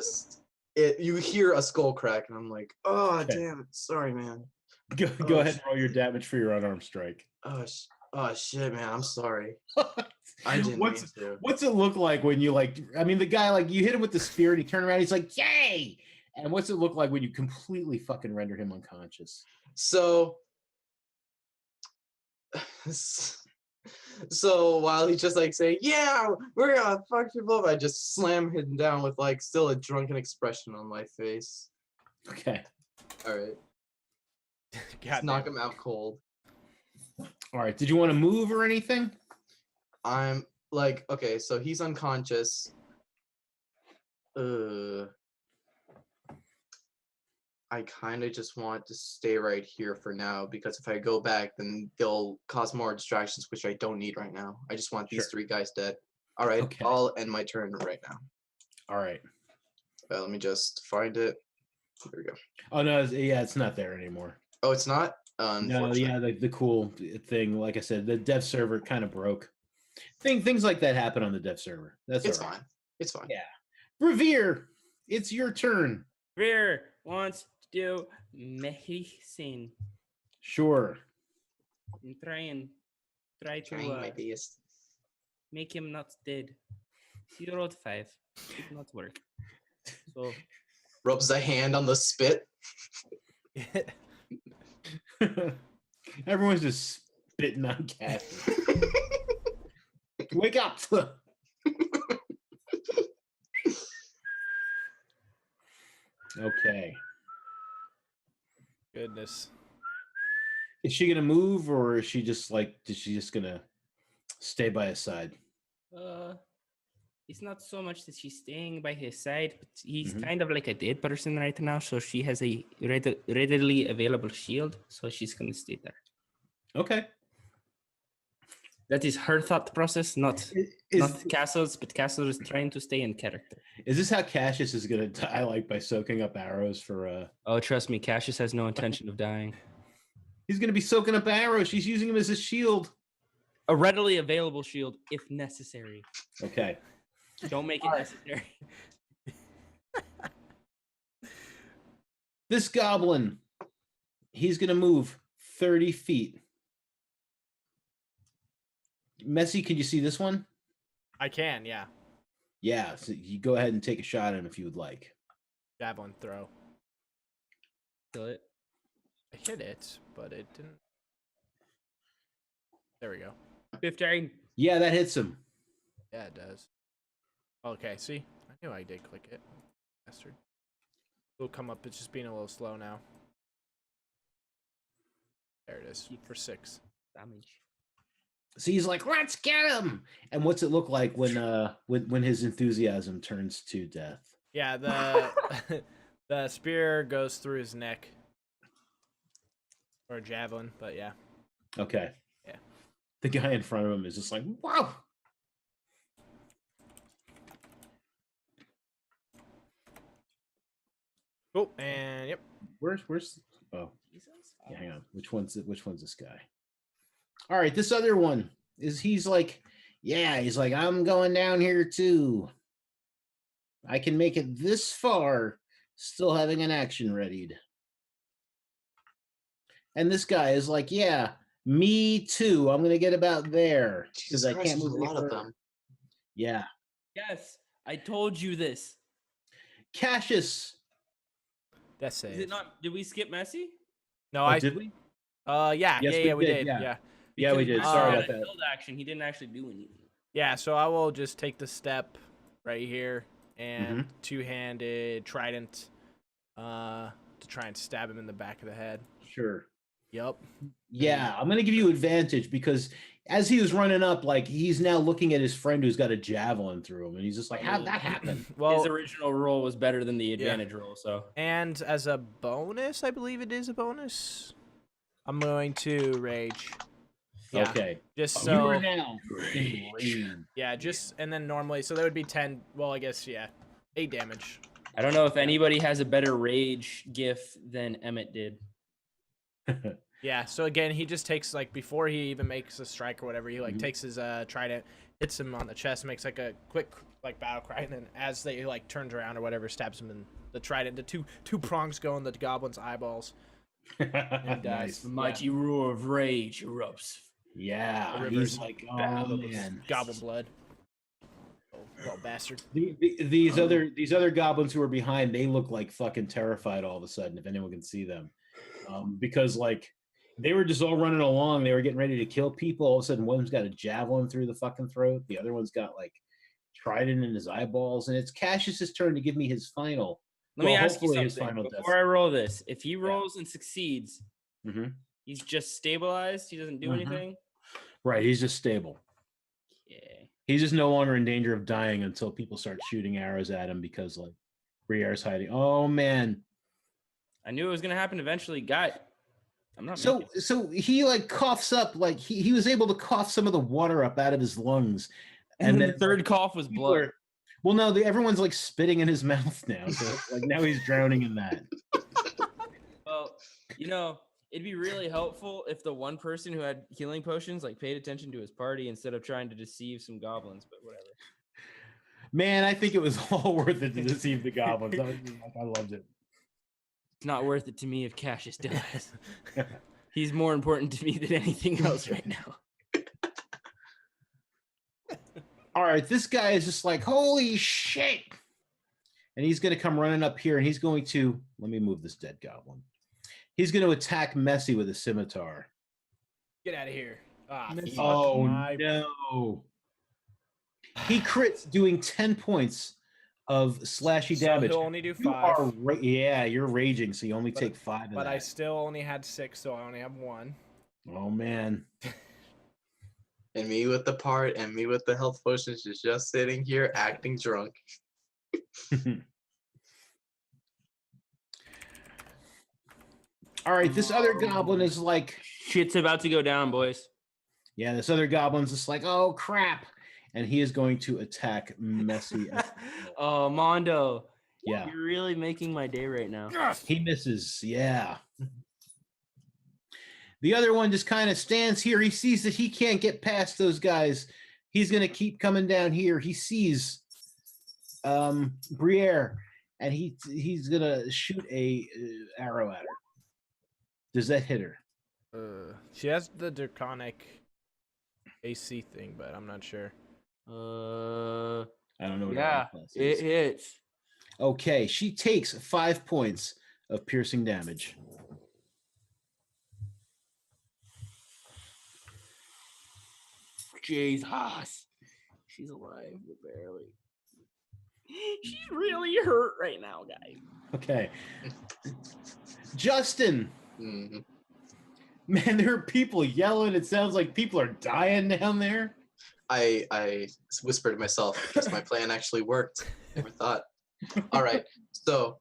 you hear a skull crack, and I'm like, oh, damn it. Sorry, man. Go ahead and roll your damage for your unarmed strike. Oh, shit, man. I'm sorry. I didn't mean to. What's it look like when you the guy, you hit him with the spear and he turned around, he's like, yay! And what's it look like when you completely fucking render him unconscious? So while he's just saying, yeah, we're gonna fuck people up, I just slam him down with still a drunken expression on my face. Okay. All right. Just knock him out cold. All right. Did you want to move or anything? I'm okay, so he's unconscious. I kind of just want to stay right here for now because if I go back, then they'll cause more distractions, which I don't need right now. I just want these 3 guys dead. All right, okay. I'll end my turn right now. All right. Let me just find it. There we go. Oh, no, it's not there anymore. Oh, it's not? No, yeah, the cool thing, like I said, the dev server kind of broke. Things like that happen on the dev server. It's fine. It's fine. Yeah. Revere, it's your turn. Revere wants to do medicine. Sure. And try to my best. Make him not dead. He rolled 5. Did not work. So rubs a hand on the spit. Everyone's just spitting on Cassius. Wake up! Okay. Goodness. Is she gonna move, or is she just gonna stay by his side? It's not so much that she's staying by his side, but he's kind of like a dead person right now, so she has a readily available shield, so she's gonna stay there. Okay. That is her thought process, not Is, Castles, but Castles is trying to stay in character. is this how Cassius is gonna die? Like by soaking up arrows for Oh, trust me, Cassius has no intention of dying. He's gonna be soaking up arrows. She's using him as a shield. A readily available shield if necessary. Okay. Don't make it necessary. This goblin, he's gonna move 30 feet. Messy, can you see this one? I can, yeah. Yeah, so you go ahead and take a shot at him if you would like. Javelin throw. Kill it. I hit it, but it didn't. There we go. 15. Yeah, that hits him. Yeah, it does. Okay, see? I knew I did click it. Bastard. It'll come up. It's just being a little slow now. There it is. For 6. Damage. So he's like, "Let's get him!" And what's it look like when his enthusiasm turns to death? Yeah, the the spear goes through his neck. Or a javelin, but yeah. Okay. Yeah. The guy in front of him is just like, "Wow!" Cool, and yep. Where's oh yeah, hang on. Which one's this guy? All right, this other one he's like, I'm going down here too. I can make it this far, still having an action readied. And this guy is like, yeah, me too. I'm gonna get about there because I can't move a lot of them. Yeah. Yes, I told you this. Cassius. That's it. Is it not? Did we skip Messi? No, Did we? Yeah, Yes, yeah, we did. yeah. Yeah. Yeah, we did. Because Sorry he about had a that. build action. He didn't actually do anything. Yeah, so I will just take the step right here and two-handed trident to try and stab him in the back of the head. Sure. Yep. Yeah, I'm gonna give you advantage because as he was running up, like he's now looking at his friend who's got a javelin through him, and he's just like, "How'd that happen?" Well, His original roll was better than the advantage roll, so. and as a bonus, I believe it is a bonus. I'm going to rage. Yeah, Okay. just You are so. now in range. Yeah, just and then normally, so that would be 10. Well, I guess 8 damage. I don't know if anybody has a better rage gif than Emmett did. Yeah, so again, he just takes, like, before he even makes a strike or whatever, he, like, takes his trident, hits him on the chest, makes, like, a quick, like, battle cry, and then as they, like, turns around or whatever, stabs him in the trident. The two prongs go in the goblin's eyeballs. And Nice. The mighty roar of rage erupts. Yeah, The he's rivers like, battle "Oh of man." goblin blood. Oh, well, bastard. These other goblins who are behind, they look like fucking terrified all of a sudden. If anyone can see them, because like they were just all running along, they were getting ready to kill people. All of a sudden, one's got a javelin through the fucking throat. The other one's got like trident in his eyeballs, and it's Cassius's turn to give me his final. Let me ask you hopefully his something. final Before I roll this, if he Yeah. rolls and succeeds, Mhm. he's just stabilized. He doesn't do Mhm. anything. Right, he's just stable. Yeah. He's just no longer in danger of dying until people start shooting arrows at him because like Briare's hiding. Oh man. I knew it was gonna happen eventually. Guy, I'm not. So he like coughs up, like he was able to cough some of the water up out of his lungs. And then then the third cough was blood. Well, no, everyone's like spitting in his mouth now. So like now he's drowning in that. Well, it'd be really helpful if the one person who had healing potions like paid attention to his party instead of trying to deceive some goblins. But whatever. Man, I think it was all worth it to deceive the goblins. I loved it. It's not worth it to me if Cassius dies. He's more important to me than anything else right now. All right, this guy is just like, holy shit. And he's going to come running up here and he's going to, let me move this dead goblin. He's going to attack Messy with a scimitar. Get out of here. Ah, Oh, my... no. He crits doing 10 points of slashy damage. So he'll only do You 5. are yeah, you're raging, so you only take 5 of But that. I still only had 6, so I only have 1. Oh, man. And me with the part and me with the health potions is just sitting here acting drunk. All right, this other goblin is like, Shit's about to go down, boys. Yeah, this other goblin's just like, oh crap, and he is going to attack Messy. Oh, Mondo. Yeah, You're really making my day right now. he misses. Yeah. The other one just kind of stands here. He sees that he can't get past those guys. He's going to keep coming down here. He sees Briere, and he's going to shoot a arrow at her. Does that hit her? She has the draconic AC thing, but I'm not sure. I don't know what her Yeah, class it is. hits. Okay, she takes 5 points of piercing damage. Jesus. She's alive, but barely. She's really hurt right now, guys. Okay. Justin. Mhm. Man, there are people yelling. It sounds like people are dying down there. I whispered to myself because my plan actually worked. Never thought. All right, so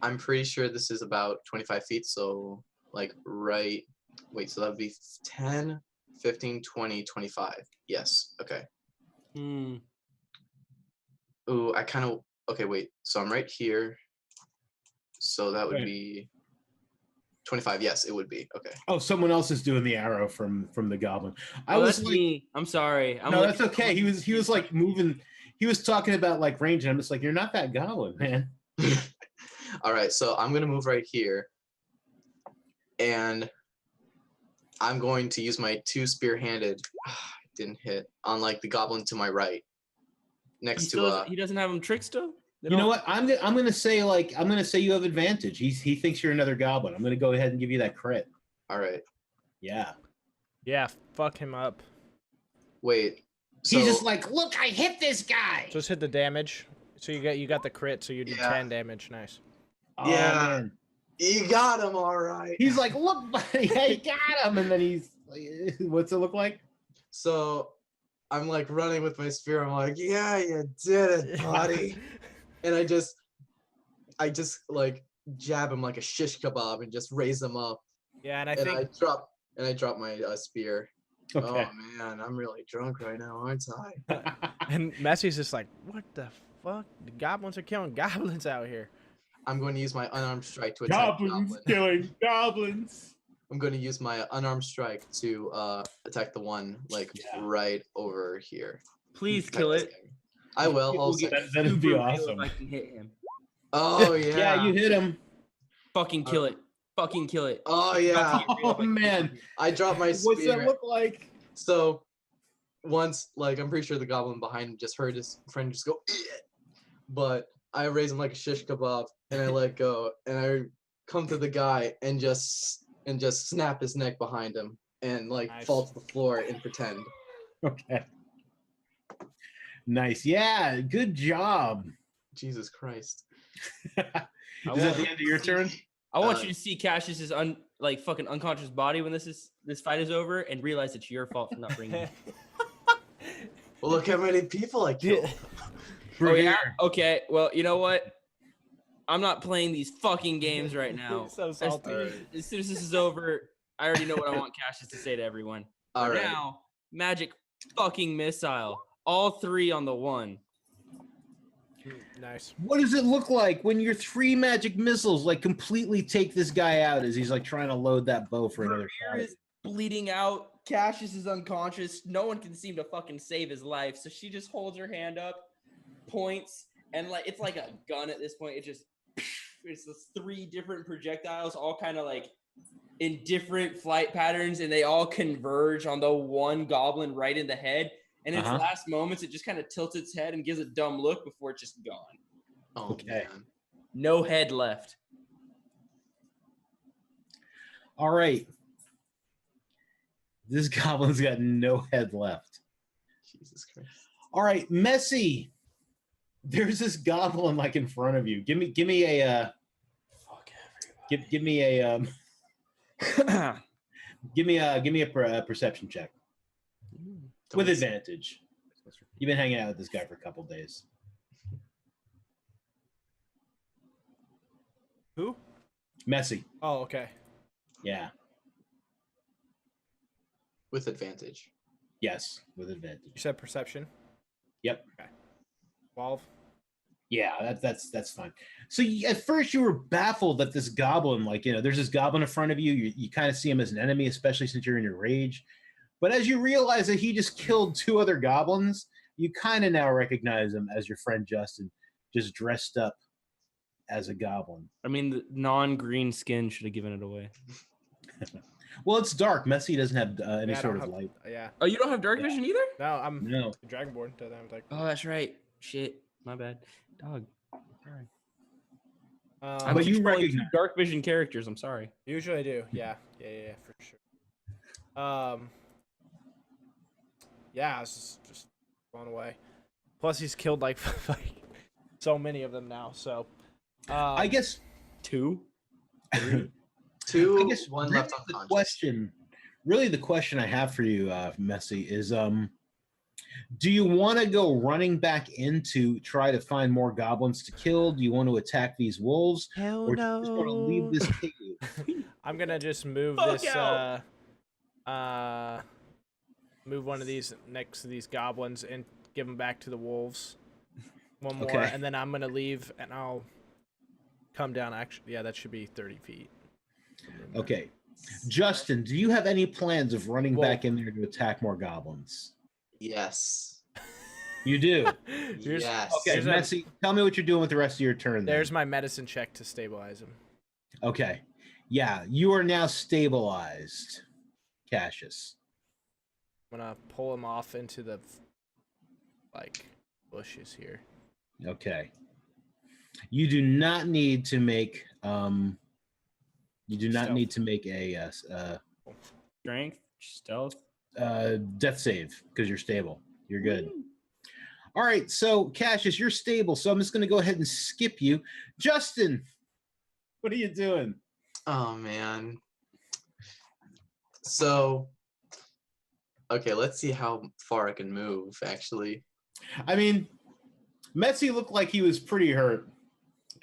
I'm pretty sure this is about 25 feet. So like right. Wait, so that would be 10, 15, 20, 25. Yes. Okay. Ooh, I kind of. Okay, wait. So I'm right here. So that would Right. be 25. Yes, it would be. Okay. Oh, someone else is doing the arrow from the goblin. I Oh, was that's like, me. I'm sorry. no, that's okay. He was like moving. He was talking about like range, and I'm just like, you're not that goblin, man. All right, so I'm gonna move right here, and I'm going to use my 2 spear-handed. Didn't hit on like the goblin to my right, next to He doesn't have him tricked still? You know what? I'm gonna say you have advantage. He thinks you're another goblin. I'm gonna go ahead and give you that crit. All right. Yeah. Yeah, fuck him up. Wait. So He's just like, look, I hit this guy. Just hit the damage. So you got the crit, so you do Yeah. 10 damage. Nice. Oh, Yeah. man. you got him, all right. He's like, look, buddy, I got him, and then he's like, what's it look like? So I'm like running with my spear. I'm like, yeah, you did it, buddy. And I just like jab him like a shish kebab and just raise him up. Yeah, and I And think I drop my spear. Okay. Oh man, I'm really drunk right now, aren't I? and Messy's just like, what the fuck? The goblins are killing goblins out here. I'm going to use my unarmed strike to attack the goblin. killing goblins. I'm going to use my unarmed strike to attack the one like right over here. Please kill it. I will. Hold Get second. That'd be super real awesome. If I can hit him. Oh yeah. Yeah, you hit him. Fucking kill it. Fucking kill it. Oh yeah. Oh man, I dropped my spear. what's that look like? So once, like, I'm pretty sure the goblin behind him just heard his friend just go, "Eh," but I raise him like a shish kebab and I let go and I come to the guy and just snap his neck behind him and like Nice. fall to the floor and pretend. Okay. Nice. Yeah, good job. Jesus Christ. Is that the end of your turn? I want you to see Cassius's fucking unconscious body when this fight is over and realize it's your fault for not bringing him. Well, look how many people I killed. Oh yeah. Okay. Well, you know what? I'm not playing these fucking games right now. So As salty. soon as this is over, I already know what I want Cassius to say to everyone. All For right. now, magic fucking missile. All 3 on the 1. Nice. What does it look like when your 3 magic missiles like completely take this guy out as he's like trying to load that bow for another Briere fight? is bleeding out. Cassius is unconscious. No one can seem to fucking save his life. So she just holds her hand up, points, and like it's like a gun at this point. It's this 3 different projectiles, all kind of like in different flight patterns, and they all converge on the one goblin right in the head. And in its last moments, it just kind of tilts its head and gives a dumb look before it's just gone. Oh, Okay. man. No head left. All right. This goblin's got no head left. Jesus Christ. All right, Messy. There's this goblin like in front of you. Give me a give me a give me a perception check with advantage. You've been hanging out with this guy for a couple days. Who? Messy. Oh, okay. Yeah. With advantage. Yes, with advantage. You said perception. Yep. Okay. 12. Yeah, that's fine. So at first you were baffled that this goblin, like, there's this goblin in front of you. You kind of see him as an enemy, especially since you're in your rage. But as you realize that he just killed 2 other goblins, you kind of now recognize him as your friend Justin, just dressed up as a goblin. I mean, the non-green skin should have given it away. Well, it's dark. Messy doesn't have any Yeah, I sort don't of have- light. Yeah. Oh, you don't have dark Yeah. vision either? No, I'm No. Dragonborn. Doesn't have like. Oh, that's right. Shit. My bad. Dog. Sorry. Um, But you controlling 2 recognize- dark vision characters. I'm sorry. Usually I do. Yeah, for sure. Yeah, I was just blown away. Plus, he's killed like so many of them now. So, I guess 2. 2, I guess 1 really left unconscious. the question I have for you, Messy, is do you want to go running back in to try to find more goblins to kill? Do you want to attack these wolves? hell Or do you just want to leave this cave? I'm gonna just move Fuck this. out. Move one of these next to these goblins and give them back to the wolves. One more, Okay. and then I'm gonna leave, and I'll come down. Actually, yeah, that should be 30 feet. Okay. Justin, do you have any plans of running Well- back in there to attack more goblins? Yes. You do. Here's- Yes. Okay, Here's a- Messy, tell me what you're doing with the rest of your turn. then. There's my medicine check to stabilize him. Okay. Yeah, you are now stabilized, Cassius. I'm gonna pull him off into the bushes here. Okay. You do not need to make a Strength, stealth. death save because you're stable. You're good. All right, so Cassius, you're stable, so I'm just going to go ahead and skip you. Justin, what are you doing? Oh man. So, okay, let's see how far I can move. Actually, I mean, Metsy looked like he was pretty hurt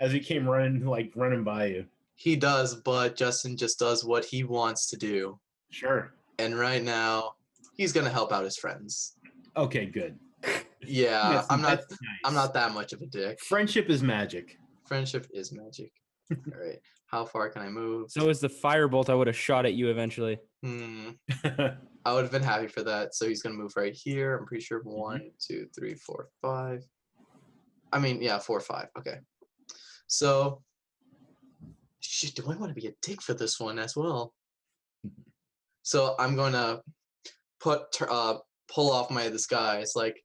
as he came running by you. he does, but Justin just does what he wants to do, Sure. and right now he's gonna help out his friends. Okay, good. Yeah, That's- I'm not. that's nice. I'm not that much of a dick. Friendship is magic. Friendship is magic. All right, how far can I move? So is the firebolt I would have shot at you eventually. I would have been happy for that. So he's gonna move right here. I'm pretty sure 1, 2, 3, 4, 5. I mean, yeah, 4, 5. Okay. So, shit. Do I want to be a dick for this one as well? So I'm gonna pull off my disguise. Like,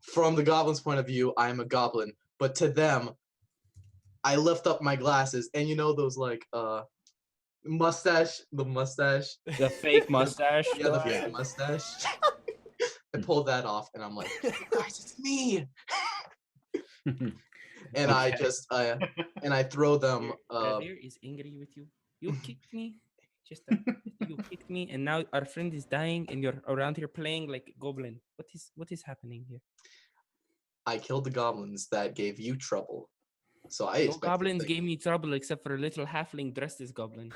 from the goblin's point of view, I'm a goblin, but to them, I lift up my glasses, and you know those mustache, the mustache. The fake mustache. Yeah, the fake mustache. I pulled that off, and I'm like, guys, it's me. And I just and I throw them. Javier is angry with you. You kicked me. You kicked me, and now our friend is dying, and you're around here playing like goblin. What is happening here? I killed the goblins that gave you trouble. So I No expect goblins gave me trouble except for a little halfling dressed as goblin.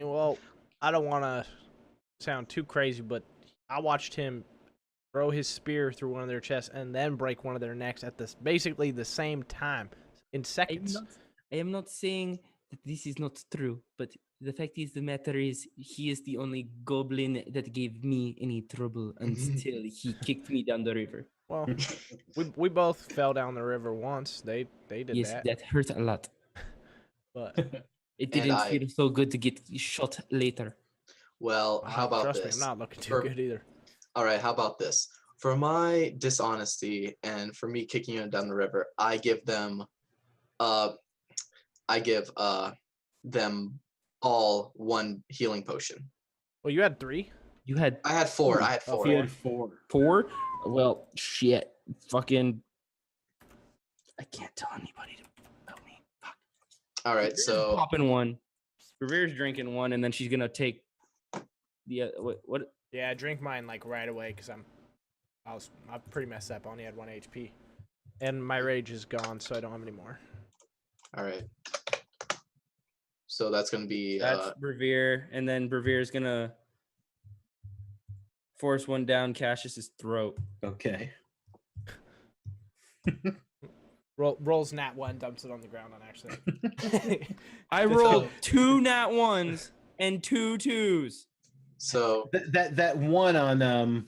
Well, I don't want to sound too crazy, but I watched him throw his spear through one of their chests and then break one of their necks at basically the same time in seconds. I am not saying that this is not true, but the fact is, the matter is, he is the only goblin that gave me any trouble until he kicked me down the river. Well, we both fell down the river once. They did Yes, that, that hurt a lot. but It didn't I- feel so good to get shot later. Well, how about trust this? me, I'm not looking too For- good either. All right, how about this? For my dishonesty and for me kicking you down the river, I give them them all 1 healing potion. Well, you had 3. You had I had 4. I had 4. He had 4. 4? Well, shit. Fucking. I can't tell anybody to help me. Fuck. All right, Revere's so popping 1. Revere's drinking 1, and then she's gonna take the what? Yeah, I drink mine like right away because I'm pretty messed up. I only had 1 HP, and my rage is gone, so I don't have any more. all right. So that's gonna be That's Revere, and then Revere's gonna Force one down Cassius's throat. Okay. Rolls nat 1, dumps it on the ground on accident. I rolled 2 nat 1s and 2 2s. So That one on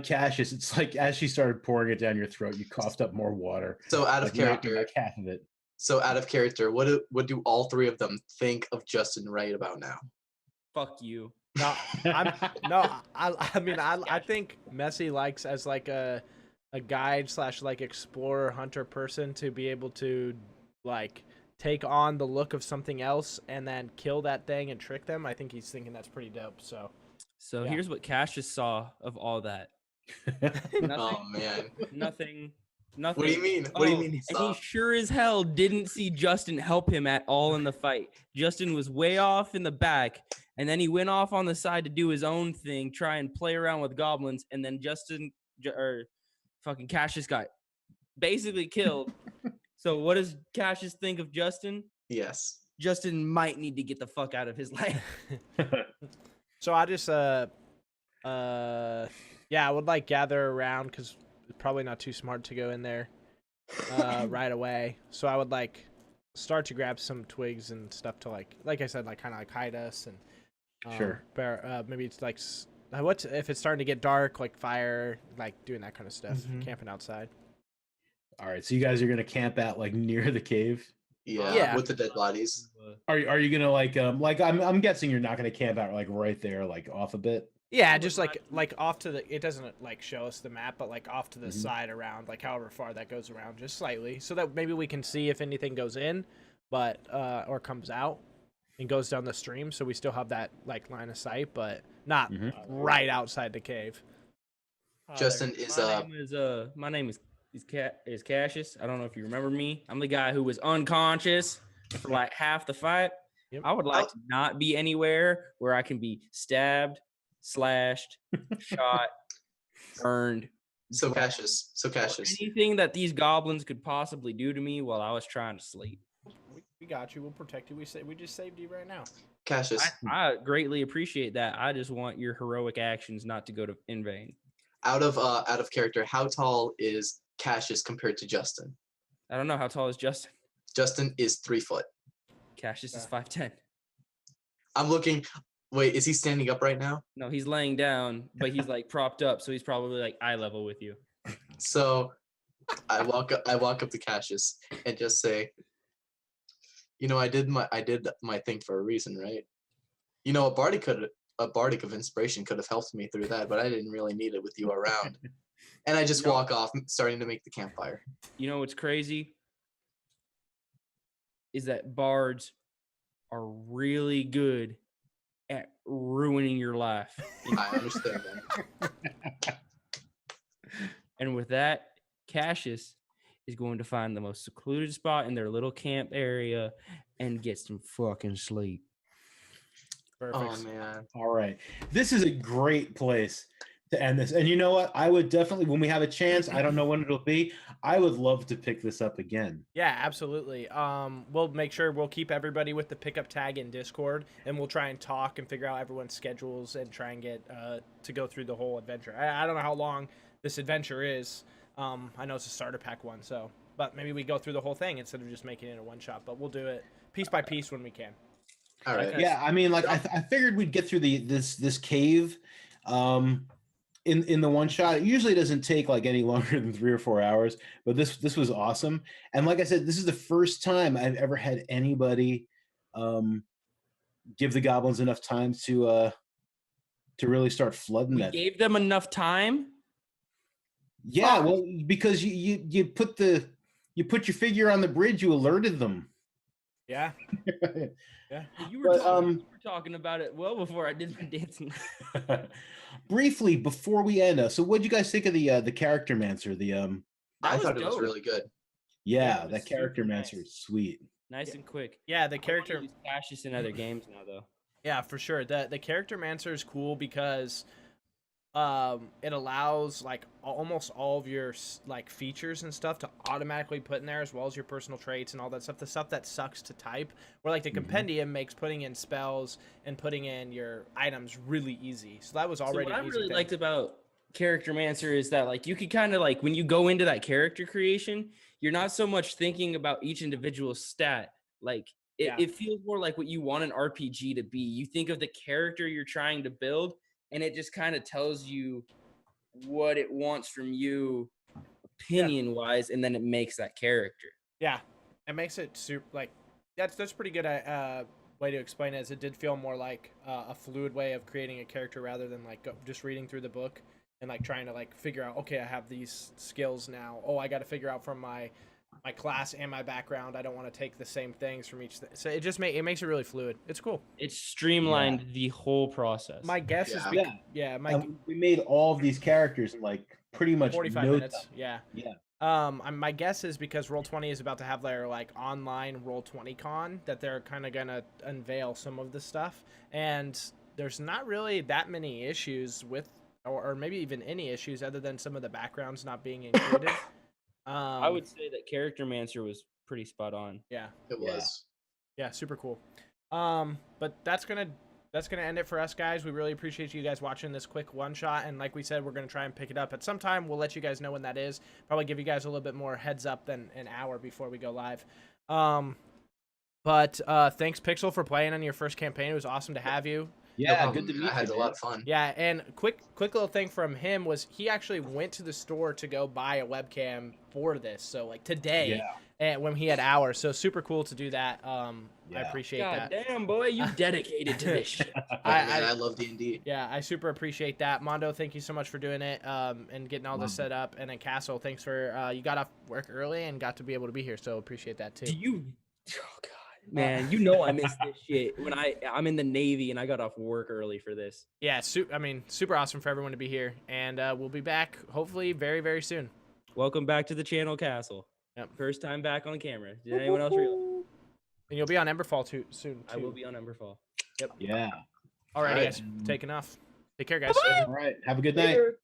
Cassius, it's like as she started pouring it down your throat, you coughed up more water. so out of Like knocking character. like half of it. So out of character, what do all three of them think of Justin right about now? Fuck you. No, I think Messi likes as like a guide / like explorer hunter person to be able to like take on the look of something else and then kill that thing and trick them. I think he's thinking that's pretty dope. So yeah. Here's what Cassius saw of all that. Oh man. Nothing. What do you mean? What do you mean he And saw? he sure as hell didn't see Justin help him at all in the fight. Justin was way off in the back, and then he went off on the side to do his own thing, try and play around with goblins, and then fucking Cassius got basically killed. So what does Cassius think of Justin? Yes. Justin might need to get the fuck out of his life. So I just I would like gather around because it's probably not too smart to go in there right away. So I would like start to grab some twigs and stuff to like I said, like kind of like hide us and Sure. Maybe it's like what if it's starting to get dark, like fire, like doing that kind of stuff, camping outside. All right, so you guys are gonna camp out like near the cave. Yeah. With the dead bodies. Are you gonna like I'm guessing you're not gonna camp out like right there, like off a bit. Yeah, just like off to the. It doesn't like show us the map, but like off to the side around, like however far that goes around, just slightly, so that maybe we can see if anything goes in, but or comes out and goes down the stream, so we still have that like line of sight, but not right outside the cave. Justin is my name is Cassius. I don't know if you remember me. I'm the guy who was unconscious for like half the fight. Yep. I would like to not be anywhere where I can be stabbed, slashed, shot, burned. So Cassius. Anything that these goblins could possibly do to me while I was trying to sleep. We got you. We'll protect you. We just saved you right now. Cassius. I greatly appreciate that. I just want your heroic actions not to go to in vain. Out of character, how tall is Cassius compared to Justin? I don't know, how tall is Justin? Justin is 3 foot. Cassius is 5'10". I'm looking. Wait, is he standing up right now? No, he's laying down, but he's like propped up, so he's probably like eye level with you. So I walk up to Cassius and just say, you know, I did my thing for a reason, right? You know, a bardic of inspiration could have helped me through that, but I didn't really need it with you around. And I just walk off, starting to make the campfire. You know what's crazy? Is that bards are really good at ruining your life. I understand that. And with that, Cassius is going to find the most secluded spot in their little camp area and get some fucking sleep. Perfect. Oh man. All right, this is a great place to end this. And you know what? I would definitely, when we have a chance, I don't know when it'll be, I would love to pick this up again. Yeah, absolutely. We'll make sure we'll keep everybody with the pickup tag in Discord, and we'll try and talk and figure out everyone's schedules and try and get to go through the whole adventure. I don't know how long this adventure is. I know it's a starter pack one, so but maybe we go through the whole thing instead of just making it a one shot. But we'll do it piece by piece when we can. All right. Okay. Yeah, I mean, like I figured we'd get through this cave in the one shot. It usually doesn't take like any longer than 3 or 4 hours, but this was awesome. And like I said, this is the first time I've ever had anybody give the goblins enough time to really start flooding We that. gave them enough time. Yeah, well, because you put your figure on the bridge, you alerted them. Yeah. Yeah. You were talking about it well before I did my dancing. Briefly before we end, so what did you guys think of the character mancer? I thought it was dope. really good. Yeah, it was that character super mancer nice. is sweet. Nice and quick. Yeah, the I wanna character. use Cassius in other games now, though. Yeah, for sure. The character mancer is cool because it allows like almost all of your like features and stuff to automatically put in there, as well as your personal traits and all that stuff. The stuff that sucks to type, where like the compendium makes putting in spells and putting in your items really easy. So that was already. So what I an easy really thing. liked about Charactermancer is that like you could kind of like when you go into that character creation, you're not so much thinking about each individual stat. Like it feels more like what you want an RPG to be. You think of the character you're trying to build, and it just kind of tells you what it wants from you opinion wise, and then it makes that character. Yeah, it makes it super like that's pretty good way to explain it. Is it did feel more like a fluid way of creating a character rather than like just reading through the book and like trying to like figure out, okay, I have these skills now. Oh, I got to figure out from my class and my background. I don't want to take the same things from each. So it just makes it really fluid. It's cool. It streamlined the whole process. My guess is and we made all of these characters in like pretty much 45 no minutes. time. Yeah. My guess is because Roll20 is about to have their like online Roll20 con that they're kind of gonna unveil some of the stuff, and there's not really that many issues with, or maybe even any issues other than some of the backgrounds not being included. I would say that Charactermancer was pretty spot on. Yeah, It was. yeah, super cool. But that's gonna end it for us, guys. We really appreciate you guys watching this quick one shot, and like we said, we're gonna try and pick it up at some time. We'll let you guys know when that is. Probably give you guys a little bit more heads up than an hour before we go live. But thanks, Pixel, for playing on your first campaign. It was awesome to have you. Yeah, No good to problem. meet I had you. a lot of fun. Yeah, and quick little thing from him was he actually went to the store to go buy a webcam for this. So like today, and when he had hours. So super cool to do that. I appreciate God that. damn, boy, you dedicated to this shit. I love D&D. Yeah, I super appreciate that. Mondo, thank you so much for doing it and getting all this set up. And then Castle, thanks for you got off work early and got to be able to be here. So appreciate that too. Do you? Oh God, man, you know I miss this shit when I'm in the Navy and I got off work early for this. Yeah, super awesome for everyone to be here, and we'll be back hopefully very, very soon. Welcome back to the channel, Castle. Yep. First time back on camera. Did anyone else realize? And you'll be on Emberfall soon too. I will be on Emberfall. Yep. Yeah. All right, Alright. guys. Take enough. Take care, guys. All right. Have a good night. Later.